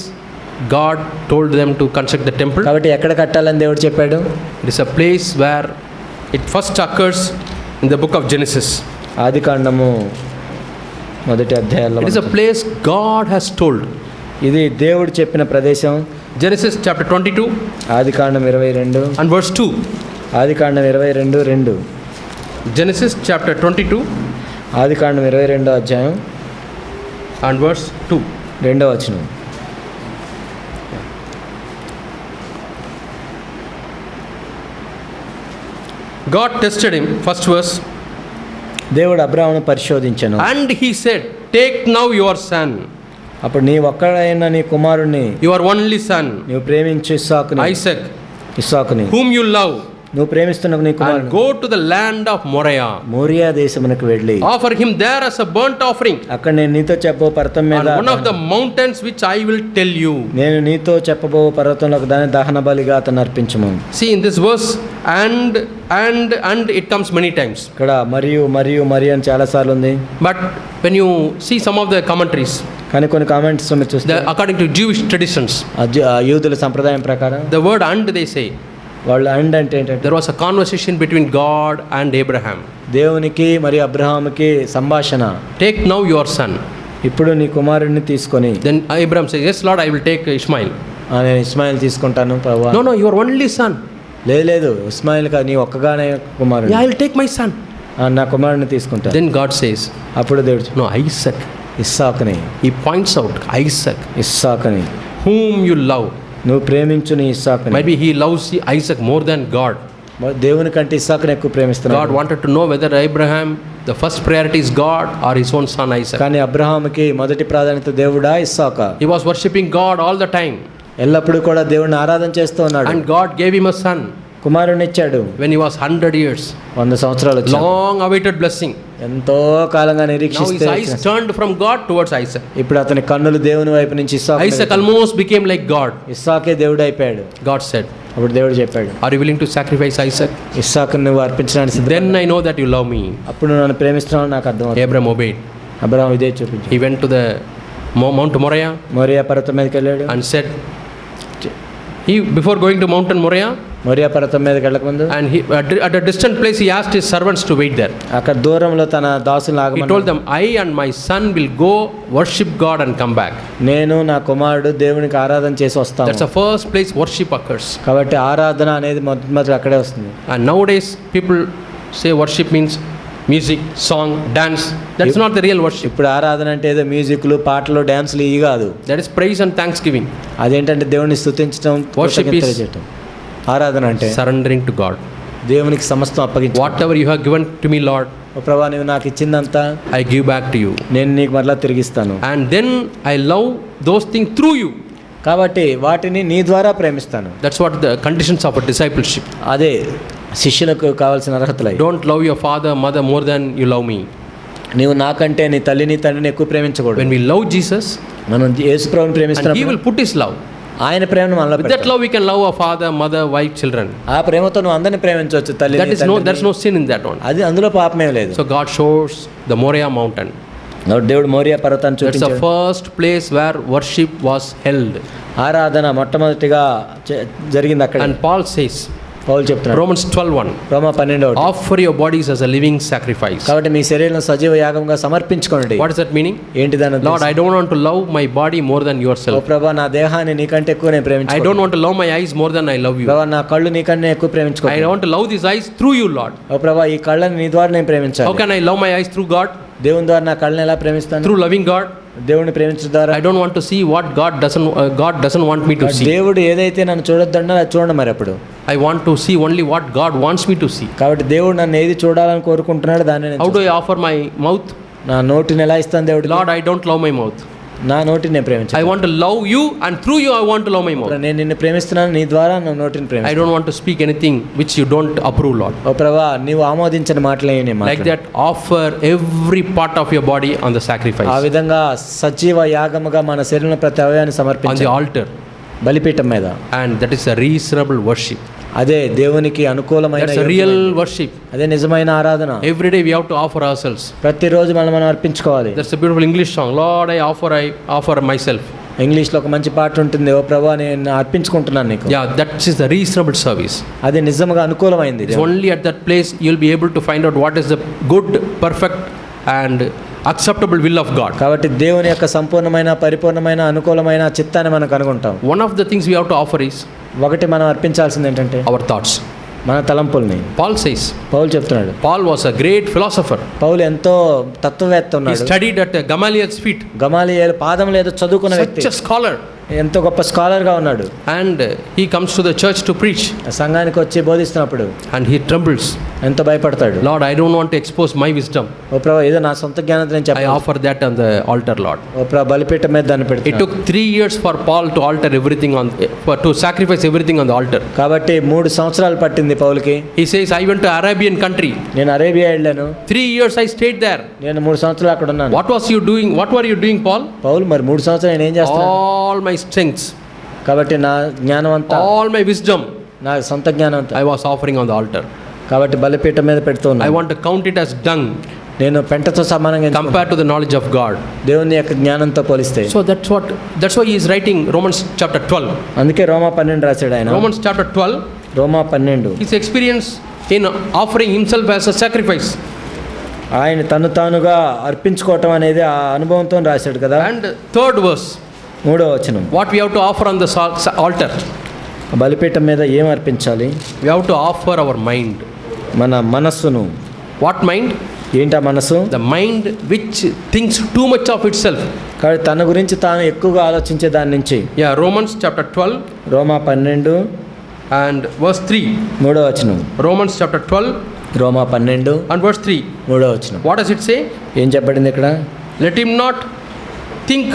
God told them to construct the temple? కాబట్టి ఎక్కడ కట్టాలని దేవుడు చెప్పాడు? It is a place where it first occurs in the book of Genesis. ఆదికాండము మొదటి అధ్యాయంలో. It is a place God has told. ఇది దేవుడు చెప్పిన ప్రదేశం. Genesis chapter 22 Adikandam 22 and verse 2. Adikandam 22:2. Genesis chapter 22 ఆదికాండం 22 అధ్యాయం and verse 2. 2వ వచనం. God tested him, first verse, దేవుడు అబ్రాహామును పరిశోధించెను. and he said, take now your son, అప్పుడు నీ ఒక్కడైన నీ కుమారుణ్ణి, your only son, నీవు ప్రేమించు ఇస్సాకుని, whom you love, నువ్వు ప్రేమిస్తున్న నీ and కుమారుని go to the land of Moriah. Morya దేశమునకు వెళ్ళి Offer him there as a burnt offering అక్కడ నేను నీతో చెప్పబో పర్వతం మీద on one of the mountains which I will tell you. నేను నీతో చెప్పబో పర్వతంలో దాని దహన బలిగా అతను అర్పించము. See in this verse, and it comes many times. ఇక్కడ మరియు అని చాలా సార్లు ఉంది. But when you see some of the commentaries, కానీ కొన్ని కామెంట్స్ మీరు చూస్తే according to Jewish traditions, యూదుల సంప్రదాయం ప్రకారం the word and they say, వాళ్ళు అండ్ అంటే ఏంటంటే there was a conversation between God and Abraham. దేవునికి మరియు అబ్రహాముకి సంభాషణ. Take now your son. ఇప్పుడు నీ కుమారుడిని తీసుకొని. Then Abraham says, yes Lord, I will take Ishmael. నేను ఇస్మాయిల్ తీసుకుంటాను ప్రభువా. No, your only son. లేదు ఇస్మాయిల్ కాదు, నీ ఒక్కగానే కుమారుడు. Yeah, I will take my son. నా కుమారుడిని తీసుకుంటాను. Then God says, అప్పుడు దేవుడు, no, Isaac. ఇస్సాకుని. He points out ఇస్సాకుని, whom you love. నువ్వు ప్రేమించు నీ ఇస్సాకుని. Maybe he loves Isaac more than God. దేవుని కంటే ఇస్సాకుని ఎక్కువ ప్రేమిస్తున్నాడు. God wanted to know whether Abraham, the first priority is God or his own son Isaac. కానీ అబ్రహాముకి మొదటి ప్రాధాన్యత దేవుడా ఇస్సాకా? He was worshipping God all the time. ఎల్లప్పుడూ కూడా దేవుడిని ఆరాధన చేస్తూ ఉన్నాడు. And God gave him a son. కుమారుని ఇచ్చాడు. When he was 100 years. 100 సంవత్సరాలు వచ్చాయి. Long awaited blessing. ఎంతో కాలంగా నిరీక్షిస్తే Now his eyes turned from God towards Isaac. ఇప్పుడు అతని కన్నులు దేవుని వైపు నుంచి Isaac almost became like God. ఇస్సాకే దేవుడు అయిపోయాడు. God said, అప్పుడు దేవుడు చెప్పాడు, are you willing to sacrifice Isaac? ఇస్సాకుని నువ్వు అర్పించడానికి సిద్ధం? Then I know that you love me. అప్పుడు నువ్వు నన్ను ప్రేమిస్తున్నావు నాకు అర్థమవుతుంది. Abraham obeyed. అబ్రహాం ఇదే చూపించాడు. He went to the Mount Moriah. Morya పర్వతం మీదకి వెళ్ళాడు. And said, before going to mountain Moriah, Morya పర్వతం మీదకి వెళ్ళకముందు, and he at a distant place he asked his servants to wait there. అక్కడ దూరంలో తన దాసులను ఆగమన్నాడు. He told them, I and my son will go worship God and come back. నేను నా కుమారుడు దేవునికి ఆరాధన చేసి వస్తాను. That's the first place worship occurs. కాబట్టి ఆరాధన అనేది మొదటి అక్కడే వస్తుంది. And nowadays people say worship means music, song, dance. That's not the real worship. ఇప్పుడు ఆరాధన అంటే ఏదో మ్యూజిక్లు, పాటలు, డాన్స్లు ఇవి కాదు. That is praise and thanksgiving. అదేంటంటే దేవుని స్తుతించడం, worship is ఆరాధన అంటే surrendering to God. దేవునికి సమస్తం అప్పగించు. Whatever you have given to me, Lord, ఓ ప్రభువా నీవు నాకు ఇచ్చిందంతా I give back to you. నేను నీకు మరలా తిరిగిస్తాను. And then I love those things through you. కాబట్టి వాటిని నీ ద్వారా ప్రేమిస్తాను. That's what the conditions of a discipleship. అదే శిష్యులకు కావాల్సిన అర్హతలు. Don't love your father, mother more than you love me. నీవు నాకంటే నీ తల్లిని తండ్రిని ఎక్కువ ప్రేమించకూడదు. When we love Jesus, మనం యేసు ప్రభువుని ప్రేమిస్తున్నాం, he will put his love. ఆయన ప్రేమను మనలో with that love we can love our father, mother, wife, children. ఆ ప్రేమతో నువ్వు అందరిని ప్రేమించవచ్చు, తల్లిని తండ్రిని. There's no sin in that one. అది అందులో పాపమే లేదు. So God shows the Moriah mountain. దేవుడు మోరియా పర్వతాన్ని చూపించాడు. That's the first place where worship was held. ఆరాధన మొట్టమొదటిగా జరిగింది అక్కడ. And Paul says, పౌలు చెప్తున్నాడు Romans 12:1, Roma 12:1, offer your bodies as a living sacrifice. కాబట్టి మీ శరీరాలను సజీవ యాగంగా సమర్పించుకోండి. What is that meaning? ఏంటి దాని ఉద్దేశం? Lord, I don't want to love my body more than oh yourself. ప్రభువా నా దేహాన్ని నీకంటే ఎక్కువ నేను ప్రేమించుకోను. I don't want to love my eyes more than I love you. ప్రభువా నా కళ్ళు నీకంటే ఎక్కువ ప్రేమించుకోను. I want to love these eyes through you, Lord. ఓ ప్రభువా ఈ కళ్ళని నీ ద్వారా నేను ప్రేమించాలి. How can I love my eyes through God? దేవుని ద్వారా నా కళ్ళని ఎలా ప్రేమిస్తాను? Through loving God. దేవుని ప్రేమించడం ద్వారా. I don't want to see what God doesn't want me to see. దేవుడు ఏదైతే నన్ను చూడొద్దన్నా అది చూడండి మరి అప్పుడు. I want to see only what God wants me to see. కాబట్టి దేవుడు నన్ను ఏది చూడాలని కోరుకుంటున్నాడు దాన్ని నేను. How do I offer my mouth? నా నోటిని ఎలా ఇస్తాను దేవుడు? Lord, I don't love my mouth. నా నోటిని నేను I ప్రేమించాలి. want to love you, and through you I want to love my mouth. నేను నిన్ను ప్రేమిస్తున్నాను, నీ ద్వారా నా నోటిని I ప్రేమిస్తాను. don't want to speak anything which you don't approve, Lord. ఓ ప్రభా, నీవు ఆమోదించని మాటలేవి నేను Like మాట్లాడను. that, offer every part of your body on the ఆ sacrifice, విధంగా సజీవ యాగముగా మన శరీరంలో ప్రతి అవయాన్ని on the సమర్పించాలి altar, బలిపీఠం మీద. and that is a reasonable worship. అదే దేవునికి అనుకూలమైన That's a real worship. అదే నిజమైన ఆరాధన. Every day we have to offer ourselves. ప్రతిరోజు మనం అర్పించుకోవాలి. That's a beautiful English song. Lord, I offer myself. ఇంగ్లీష్లో ఒక మంచి పాట ఉంటుంది, ఓ ప్రభా నేను అర్పించుకుంటున్నాను నీకు. Yeah, that is the reasonable service. అది నిజంగా అనుకూలమైంది. It's only at that place you'll be able to find out what is the good, perfect and acceptable will of God. కాబట్టి దేవుని యొక్క సంపూర్ణమైన పరిపూర్ణమైన అనుకూలమైన చిత్తాన్ని మనం కనుగొంటాం. One of the things we have to offer is ఒకటి మనం అర్పించాల్సింది ఏంటంటే our thoughts. మన తలంపుల్ని. Paul says, పౌలు చెప్తున్నాడు, Paul was a great philosopher. పౌలు ఎంతో తత్వవేత్త He ఉన్నాడు. studied at Gamaliel's feet. గమాలియేలు పాదములు ఏదో చదువుకున్న వ్యక్తి, Such a scholar. ఎంతో గొప్ప స్కాలర్గా ఉన్నాడు. And he comes to the church to preach. సంఘానికి వచ్చి బోధిస్తున్నప్పుడు And he trembles. ఎంతో భయపడతాడు. Lord, I don't want to expose my wisdom. ఓ ప్రభా, ఏదో నా సొంత జ్ఞానంతో నేను I చెప్పాను. offer that on the altar, Lord. ఓ ప్రభా, బలిపీఠం మీద దాన్ని It పెడతాడు. took 3 years for Paul to alter everything to sacrifice everything on the altar. కాబట్టి 3 సంవత్సరాలు పట్టింది పౌలుకి. He says, I went to Arabian country. నేను అరేబియా వెళ్ళాను, 3 years I stayed there. నేను 3 సంవత్సరాలు అక్కడ ఉన్నాను. What were you doing, Paul? పౌలు మరి 3 సంవత్సరాలు నేను ఏం చేస్తాను? All my strengths, కాబట్టి నా జ్ఞానం అంతా, all my wisdom, నా సొంత జ్ఞానం అంతా I was offering on the altar. కాబట్టి బలిపీఠం మీద పెడుతూ I ఉన్నాను. want to count it as dung నేను పెంటతో సమానంగా ఎంచుకున్నాను. compared to the knowledge of God. దేవుని యొక్క జ్ఞానంతో పోలిస్తే. So that's why he is writing Romans chapter 12. అందుకే రోమా 12 రాశాడు ఆయన. Romans chapter 12, Roma 12 his experience in offering himself as a sacrifice. ఆయన తను తానుగా అర్పించుకోవటం అనేది ఆ అనుభవంతో రాశాడు కదా. And third verse, 3వ వచనం, what we have to offer on the altar. బలిపీఠం మీద ఏం అర్పించాలి? We have to offer our mind. మన మనస్సును. What mind? ఏంటా మనసు? The mind which thinks too much of itself. కాబట్టి తన గురించి తాను ఎక్కువగా ఆలోచించే దాని నుంచి. Yeah, Romans chapter 12 Roma 12 and verse 3. 3వ వచనం. Romans chapter 12 Roma 12 and verse 3. 3వ వచనం. What does it say? ఏం చెప్పబడింది ఇక్కడ? Let him not think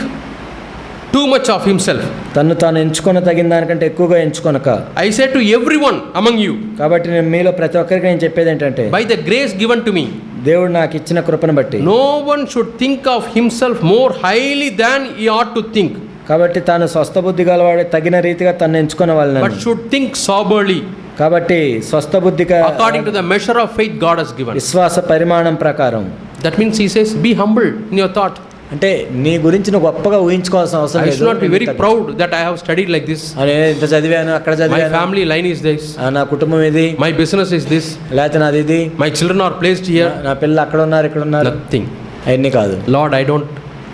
too much of himself. తను తాను ఎంచుకొన తగిన దానికంటే ఎక్కువగా ఎంచుకొనక. I say to everyone among you, కాబట్టి నేను మీలో ప్రతి ఒక్కరికి నేను చెప్పేది ఏంటంటే, by the grace given to me, దేవుడు నాకు ఇచ్చిన కృపను బట్టి no one should think of himself more highly than he ought to think, కాబట్టి తాను స్వస్థ బుద్ధి గలవాడే తగిన రీతిగా తను ఎంచుకున్న but వాళ్ళని. should think soberly కాబట్టి స్వస్థ బుద్ధిగా according to the measure of faith God has given. విశ్వాస పరిమాణం ప్రకారం. That means he says, be humble in your thought. అంటే నీ గురించి నువ్వు గొప్పగా ఊహించుకోవాల్సిన అవసరం I లేదు. should not be very proud that I have studied like this. నేను ఇంత చదివాను, అక్కడ My చదివాను, family line is this. నా కుటుంబం ఇది, My business is this. లేకపోతే నాది ఇది, My children are placed here. నా పిల్లలు అక్కడ ఉన్నారు, ఇక్కడ ఉన్నారు. Nothing. అవన్నీ కాదు. Lord, I don't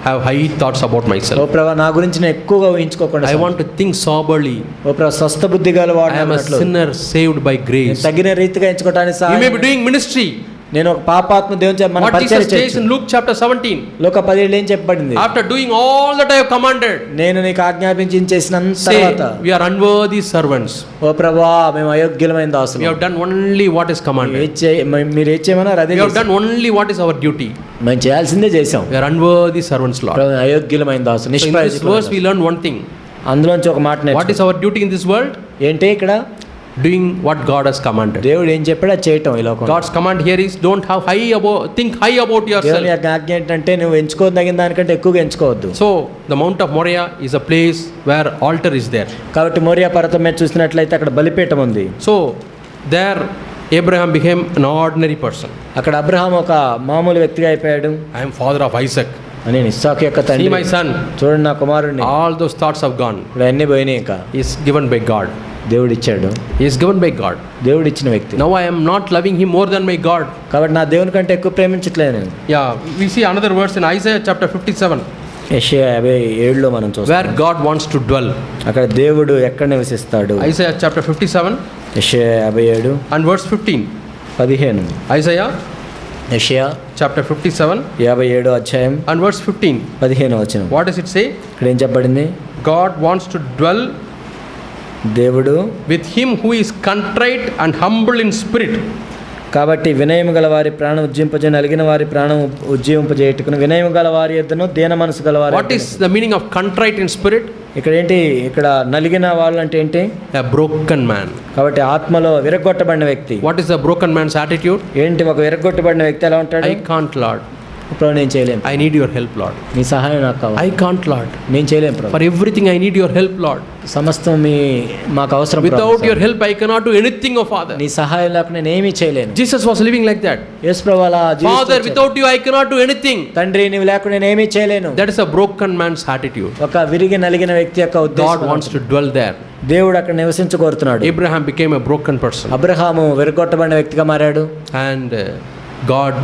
have high thoughts about oh myself. ప్రభా, నా గురించి నేను ఎక్కువగా ఊహించుకోకుండా I want to think soberly. ఓ ప్రభా, స్వస్థ బుద్ధి గలవాడు I am a అన్నట్లు sinner saved by grace. తగిన రీతిగా ఎంచుకోవడానికి You may be సహాయం. doing ministry. నేను ఒక పాపాత్మ దేవుని చేత మనం What పరిచయం Jesus says చేయొచ్చు. in Luke chapter 17. లోక 17 ఏం చెప్పబడింది? After doing all that I have commanded, నేను నీకు ఆజ్ఞాపించి చేసిన say, తర్వాత, we are unworthy servants. ఓ ప్రభా, మేము అయోగ్యులమైన We దాసులు. have done only what is commanded. మీరు ఏం చేయమన్నారు అదే We have చేశాం. done only what is our duty. మేము చేయాల్సిందే చేసాం. We are unworthy servants, Lord. ప్రభు, అయోగ్యులమైన దాసులు, So in this verse నిష్ప్రయోజకులమైన we learn one thing. దాసులు. అందులోంచి ఒక మాట What నేర్చుకో. is our duty in this world? ఏంటి ఇక్కడ? Doing what God has commanded. దేవుడు ఏం చెప్పాడో అది చేయటం ఈ లోకంలో. God's command here is don't have think high about దేవుని yourself. యొక్క ఆజ్ఞ ఏంటంటే నువ్వు ఎంచుకోదగిన దానికంటే ఎక్కువగా ఎంచుకోవద్దు. So the Mount of Moriah is a place where altar is there. కాబట్టి మోరియా పర్వతం మీద చూసినట్లయితే అక్కడ బలిపీఠం ఉంది. So there Abraham became an ordinary person. అక్కడ అబ్రహాం ఒక మామూలు వ్యక్తిగా అయిపోయాడు. I am father of Isaac. అని ఇస్సాకు యొక్క See తండ్రి. my son. చూడండి నా కుమారుడిని. All those thoughts have gone. ఇప్పుడు అన్నీ పోయినాయి. ఇంకా He is given by God. దేవుడు ఇచ్చాడు. He is given by God. దేవుడు ఇచ్చిన వ్యక్తి. Now I am not loving him more than my God. కాబట్టి నా దేవుని కంటే ఎక్కువ ప్రేమించట్లేదు నేను. Yeah, we see another verse in Isaiah chapter 57 యెషయా 57లో మనం where చూస్తాం. God wants to dwell. అక్కడ దేవుడు ఎక్కడ నివసిస్తాడు? Isaiah chapter 57 యెషయా 57 and verse 15. 15. Isaiah యెషయా chapter 57 57 అధ్యాయం and verse 15. 15 వచనం. What does it say? ఇక్కడ ఏం చెప్పబడింది? God wants to dwell దేవుడు with him who is contrite and humble in spirit. కాబట్టి వినయము గల వారి ప్రాణం ఉజ్జింపజే నలిగిన వారి ప్రాణం ఉజ్జీవింపజేయటకును వినయము గల వారి యొద్దను దీన మనసు గల వారి What is the meaning of contrite in spirit? ఇక్కడ ఏంటి, ఇక్కడ నలిగిన వాళ్ళు అంటే ఏంటి? A broken man. కాబట్టి ఆత్మలో విరగొట్టబడిన వ్యక్తి. What is the broken man's attitude? ఏంటి, ఒక విరగొట్టబడిన వ్యక్తి ఎలా ఉంటాడు? I can't, Lord. ప్రభు నేను చేయలేను, I need your help, Lord. నీ సహాయం నాకు కావాలి. I can't, Lord. నేను చేయలేను ప్రభు, For everything I need your help, Lord. సమస్తం మాకు అవసరం ప్రభు. Without your help I cannot do anything, oh Father. నీ సహాయం లేకుండా నేను ఏమీ చేయలేను. Jesus was living like that. యేసు ప్రభు అలా జీవిస్తూ Father, వచ్చాడు. without you I cannot do anything. తండ్రి నీవు లేకుండా నేను ఏమీ చేయలేను. That is a broken man's attitude. ఒక విరిగి నలిగిన వ్యక్తి యొక్క God ఉద్దేశం. wants to dwell there. దేవుడు అక్కడ నివసించగోరుతున్నాడు. Abraham became a broken person. Abraham విరగొట్టబడిన వ్యక్తిగా మారాడు. And God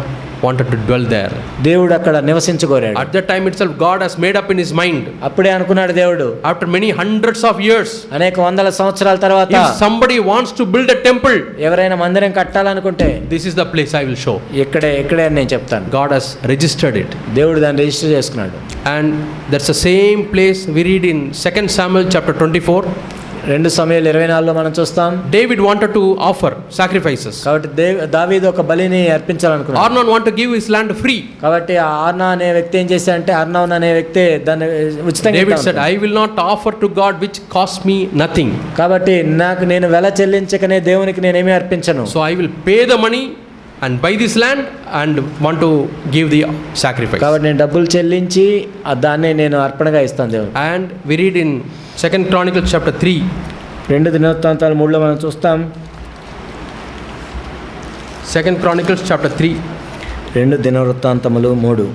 wanted to dwell there. దేవుడు అక్కడ నివసించగోరాడు. At that time itself God has made up in his mind. అప్పుడే అనుకున్నాడు దేవుడు, After many hundreds of years, అనేక వందల సంవత్సరాల తర్వాత if somebody wants to build a temple, ఎవరైనా మందిరం కట్టాలనుకుంటే this is the place I will show. ఇక్కడే అని నేను చెప్తాను. God has registered it. దేవుడు దాన్ని రిజిస్టర్ చేసుకున్నాడు. And that's the same place we read in 2 Samuel chapter 24. 2 సమూయేలు 24లో మనం చూస్తాం. David wanted to offer sacrifices. కాబట్టి దావీదు ఒక బలిని అర్పించాలనుకున్నాడు. Arnon wanted to give his land free. కాబట్టి ఆ అర్నా అనే వ్యక్తి ఏం చేశాడంటే, అర్నౌన్ అనే వ్యక్తి దాన్ని ఉచితంగా David ఇద్దాం said, I will not offer to God which cost me nothing. కాబట్టి నేను వెల చెల్లించకనే దేవునికి నేనేమీ అర్పించను. So I will pay the money and buy this land and want to give the sacrifice. కాబట్టి నేను డబ్బులు చెల్లించి దాన్ని నేను అర్పణగా ఇస్తాను దేవుడు. And we read in 2 Chronicles chapter 3. 2 దినవృత్తాంతాలు 3లో మనం చూస్తాం. 2 Chronicles chapter 3. 2 దినవృత్తాంతములు 3.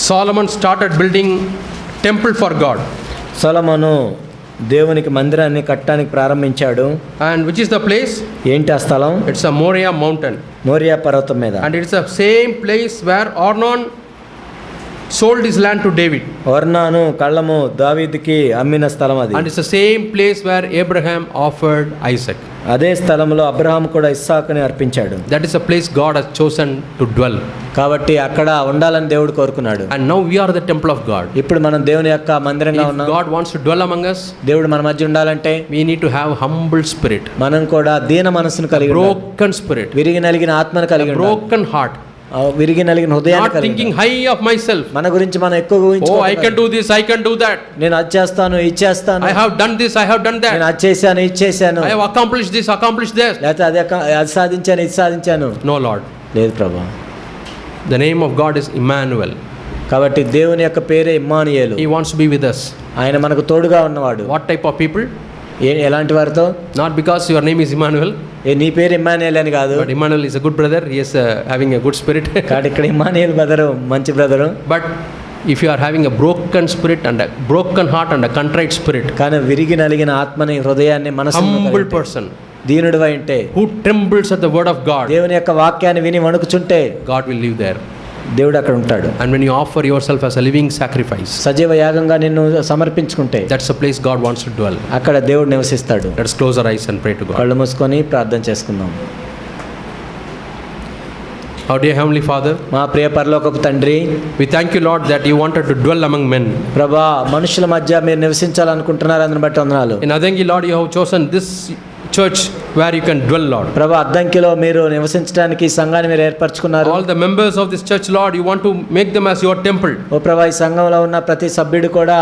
Solomon started building temple for God. సొలొమోను దేవునికి మందిరాన్ని కట్టడానికి ప్రారంభించాడు. And which is the place? ఏంటి ఆ స్థలం? It's a Moriah mountain. Morya పర్వతం మీద. And it's the same place where Arnon sold his land to David. ఒర్నాను కళ్ళము దావీదుకి అమ్మిన స్థలం అది. And it's the same place where Abraham offered Isaac. అదే స్థలంలో అబ్రహాం కూడా ఇస్సాకుని అర్పించాడు. That is a place God has chosen to dwell. కాబట్టి అక్కడ ఉండాలని దేవుడు కోరుకున్నాడు. And now we are the temple of God. ఇప్పుడు మనం దేవుని యొక్క మందిరంగా If ఉన్నాం. God wants to dwell among us, దేవుడు మన మధ్య ఉండాలంటే we need to have humble spirit, మనం కూడా దీన మనసును కలిగి ఉండాలి. broken spirit, విరిగి నలిగిన ఆత్మను కలిగి ఉండాలి. broken heart, విరిగి నలిగిన హృదయాన్ని not కలిగి thinking ఉండాలి. high of myself. మన గురించి మనం ఎక్కువగా Oh, I ఊహించుకోకూడదు. can do this, I can do that. నేను అది చేస్తాను, ఇది చేస్తాను, I have done this, I have done నేను that. అది చేశాను, ఇది చేశాను, I have accomplished this, accomplished that. లేకపోతే అది సాధించాను, ఇది సాధించాను. No, Lord. లేదు ప్రభా. The name of God is Emmanuel. కాబట్టి దేవుని యొక్క పేరే Immanuel. He wants to be with us. ఆయన మనకు తోడుగా ఉన్నవాడు. What type of people? ఎలాంటి వారితో? Not because your name is Emmanuel, నీ పేరు ఇమ్మానుయేల్ అని కాదు. but Emmanuel is a good brother. He is having a good spirit. కాబట్టి ఇక్కడ ఇమ్మానుయేల్ బ్రదరు మంచి brother. But if you are having a broken spirit and a broken heart and a contrite spirit, కానీ విరిగి నలిగిన ఆత్మని, హృదయాన్ని, మనసును humble person దీనుడు అంటే who trembles at the word of God, దేవుని యొక్క వాక్యాన్ని విని వణుకుచుంటే God will live there. దేవుడు అక్కడ ఉంటాడు. And when you offer yourself as a living sacrifice, సజీవ యాగంగా నిన్ను సమర్పించుకుంటే that's the place God wants to dwell. అక్కడ దేవుడు నివసిస్తాడు. Let us close our eyes and pray to God. కళ్ళు మూసుకొని ప్రార్థన చేసుకుందాం. Our dear Heavenly Father, మా ప్రియ పరలోకపు తండ్రి, we thank you, Lord, that you wanted to dwell among men. ప్రభా, మనుషుల మధ్య మీరు నివసించాలనుకుంటున్నారు, అందుని బట్టి వందనాలు. In Adangi, Lord, you have chosen this church where you can dwell, Lord. ప్రభా, అద్దంకిలో మీరు నివసించడానికి ఈ సంఘాన్ని మీరు ఏర్పరచుకున్నారు. All the members of this church, Lord, you want to make them as your temple. ఓ ప్రభా, ఈ సంఘంలో ఉన్న ప్రతి సభ్యుడు కూడా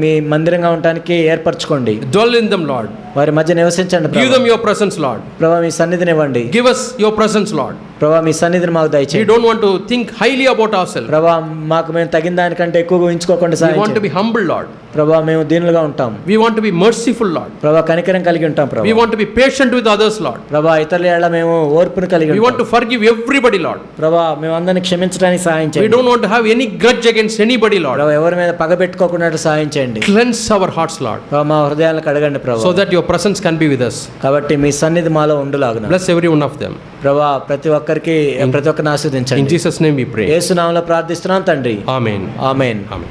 మీ మందిరంగా ఉండడానికి ఏర్పరచుకోండి. Dwell in them, Lord. వారి మధ్య నివసించండి Give them your presence, Lord. ప్రభా, మీ సన్నిధిని ఇవ్వండి. Give us your presence, Lord. ప్రభా, మీ సన్నిధిని మాకు We దయచేయండి. don't want to think highly about ourselves. ప్రభా, మాకు మేము తగిన దానికంటే ఎక్కువగా ఊహించుకోకుండా We సాయం want to చేయండి. be humble, Lord. ప్రభా, మేము దీనులుగా ఉంటాం. We want to be merciful, Lord. ప్రభా, కనికరం కలిగి ఉంటాం. We ప్రభా, want to be patient with others, Lord. ప్రభా, ఇతరుల ఎడల మేము ఓర్పును కలిగి We want ఉంటాం. to forgive everybody, Lord. ప్రభా, మేము అందరిని క్షమించడానికి సహాయం We చేయండి. don't want to have any grudge against anybody, Lord. ప్రభా, ఎవరి మీద పగ పెట్టుకోకుండా సహాయం చేయండి. Cleanse our hearts, Lord, ప్రభా, మా హృదయాలను కడగండి ప్రభా, so that your presence can be with us. కాబట్టి మీ సన్నిధి మాలో ఉండులాగున. Bless every one of them. ప్రభా, ప్రతి ఒక్కరిని In ఆశీర్వదించండి. Jesus' name we pray. యేసు నామములో ప్రార్థిస్తున్నాం తండ్రి. Amen. ఆమేన్. Amen.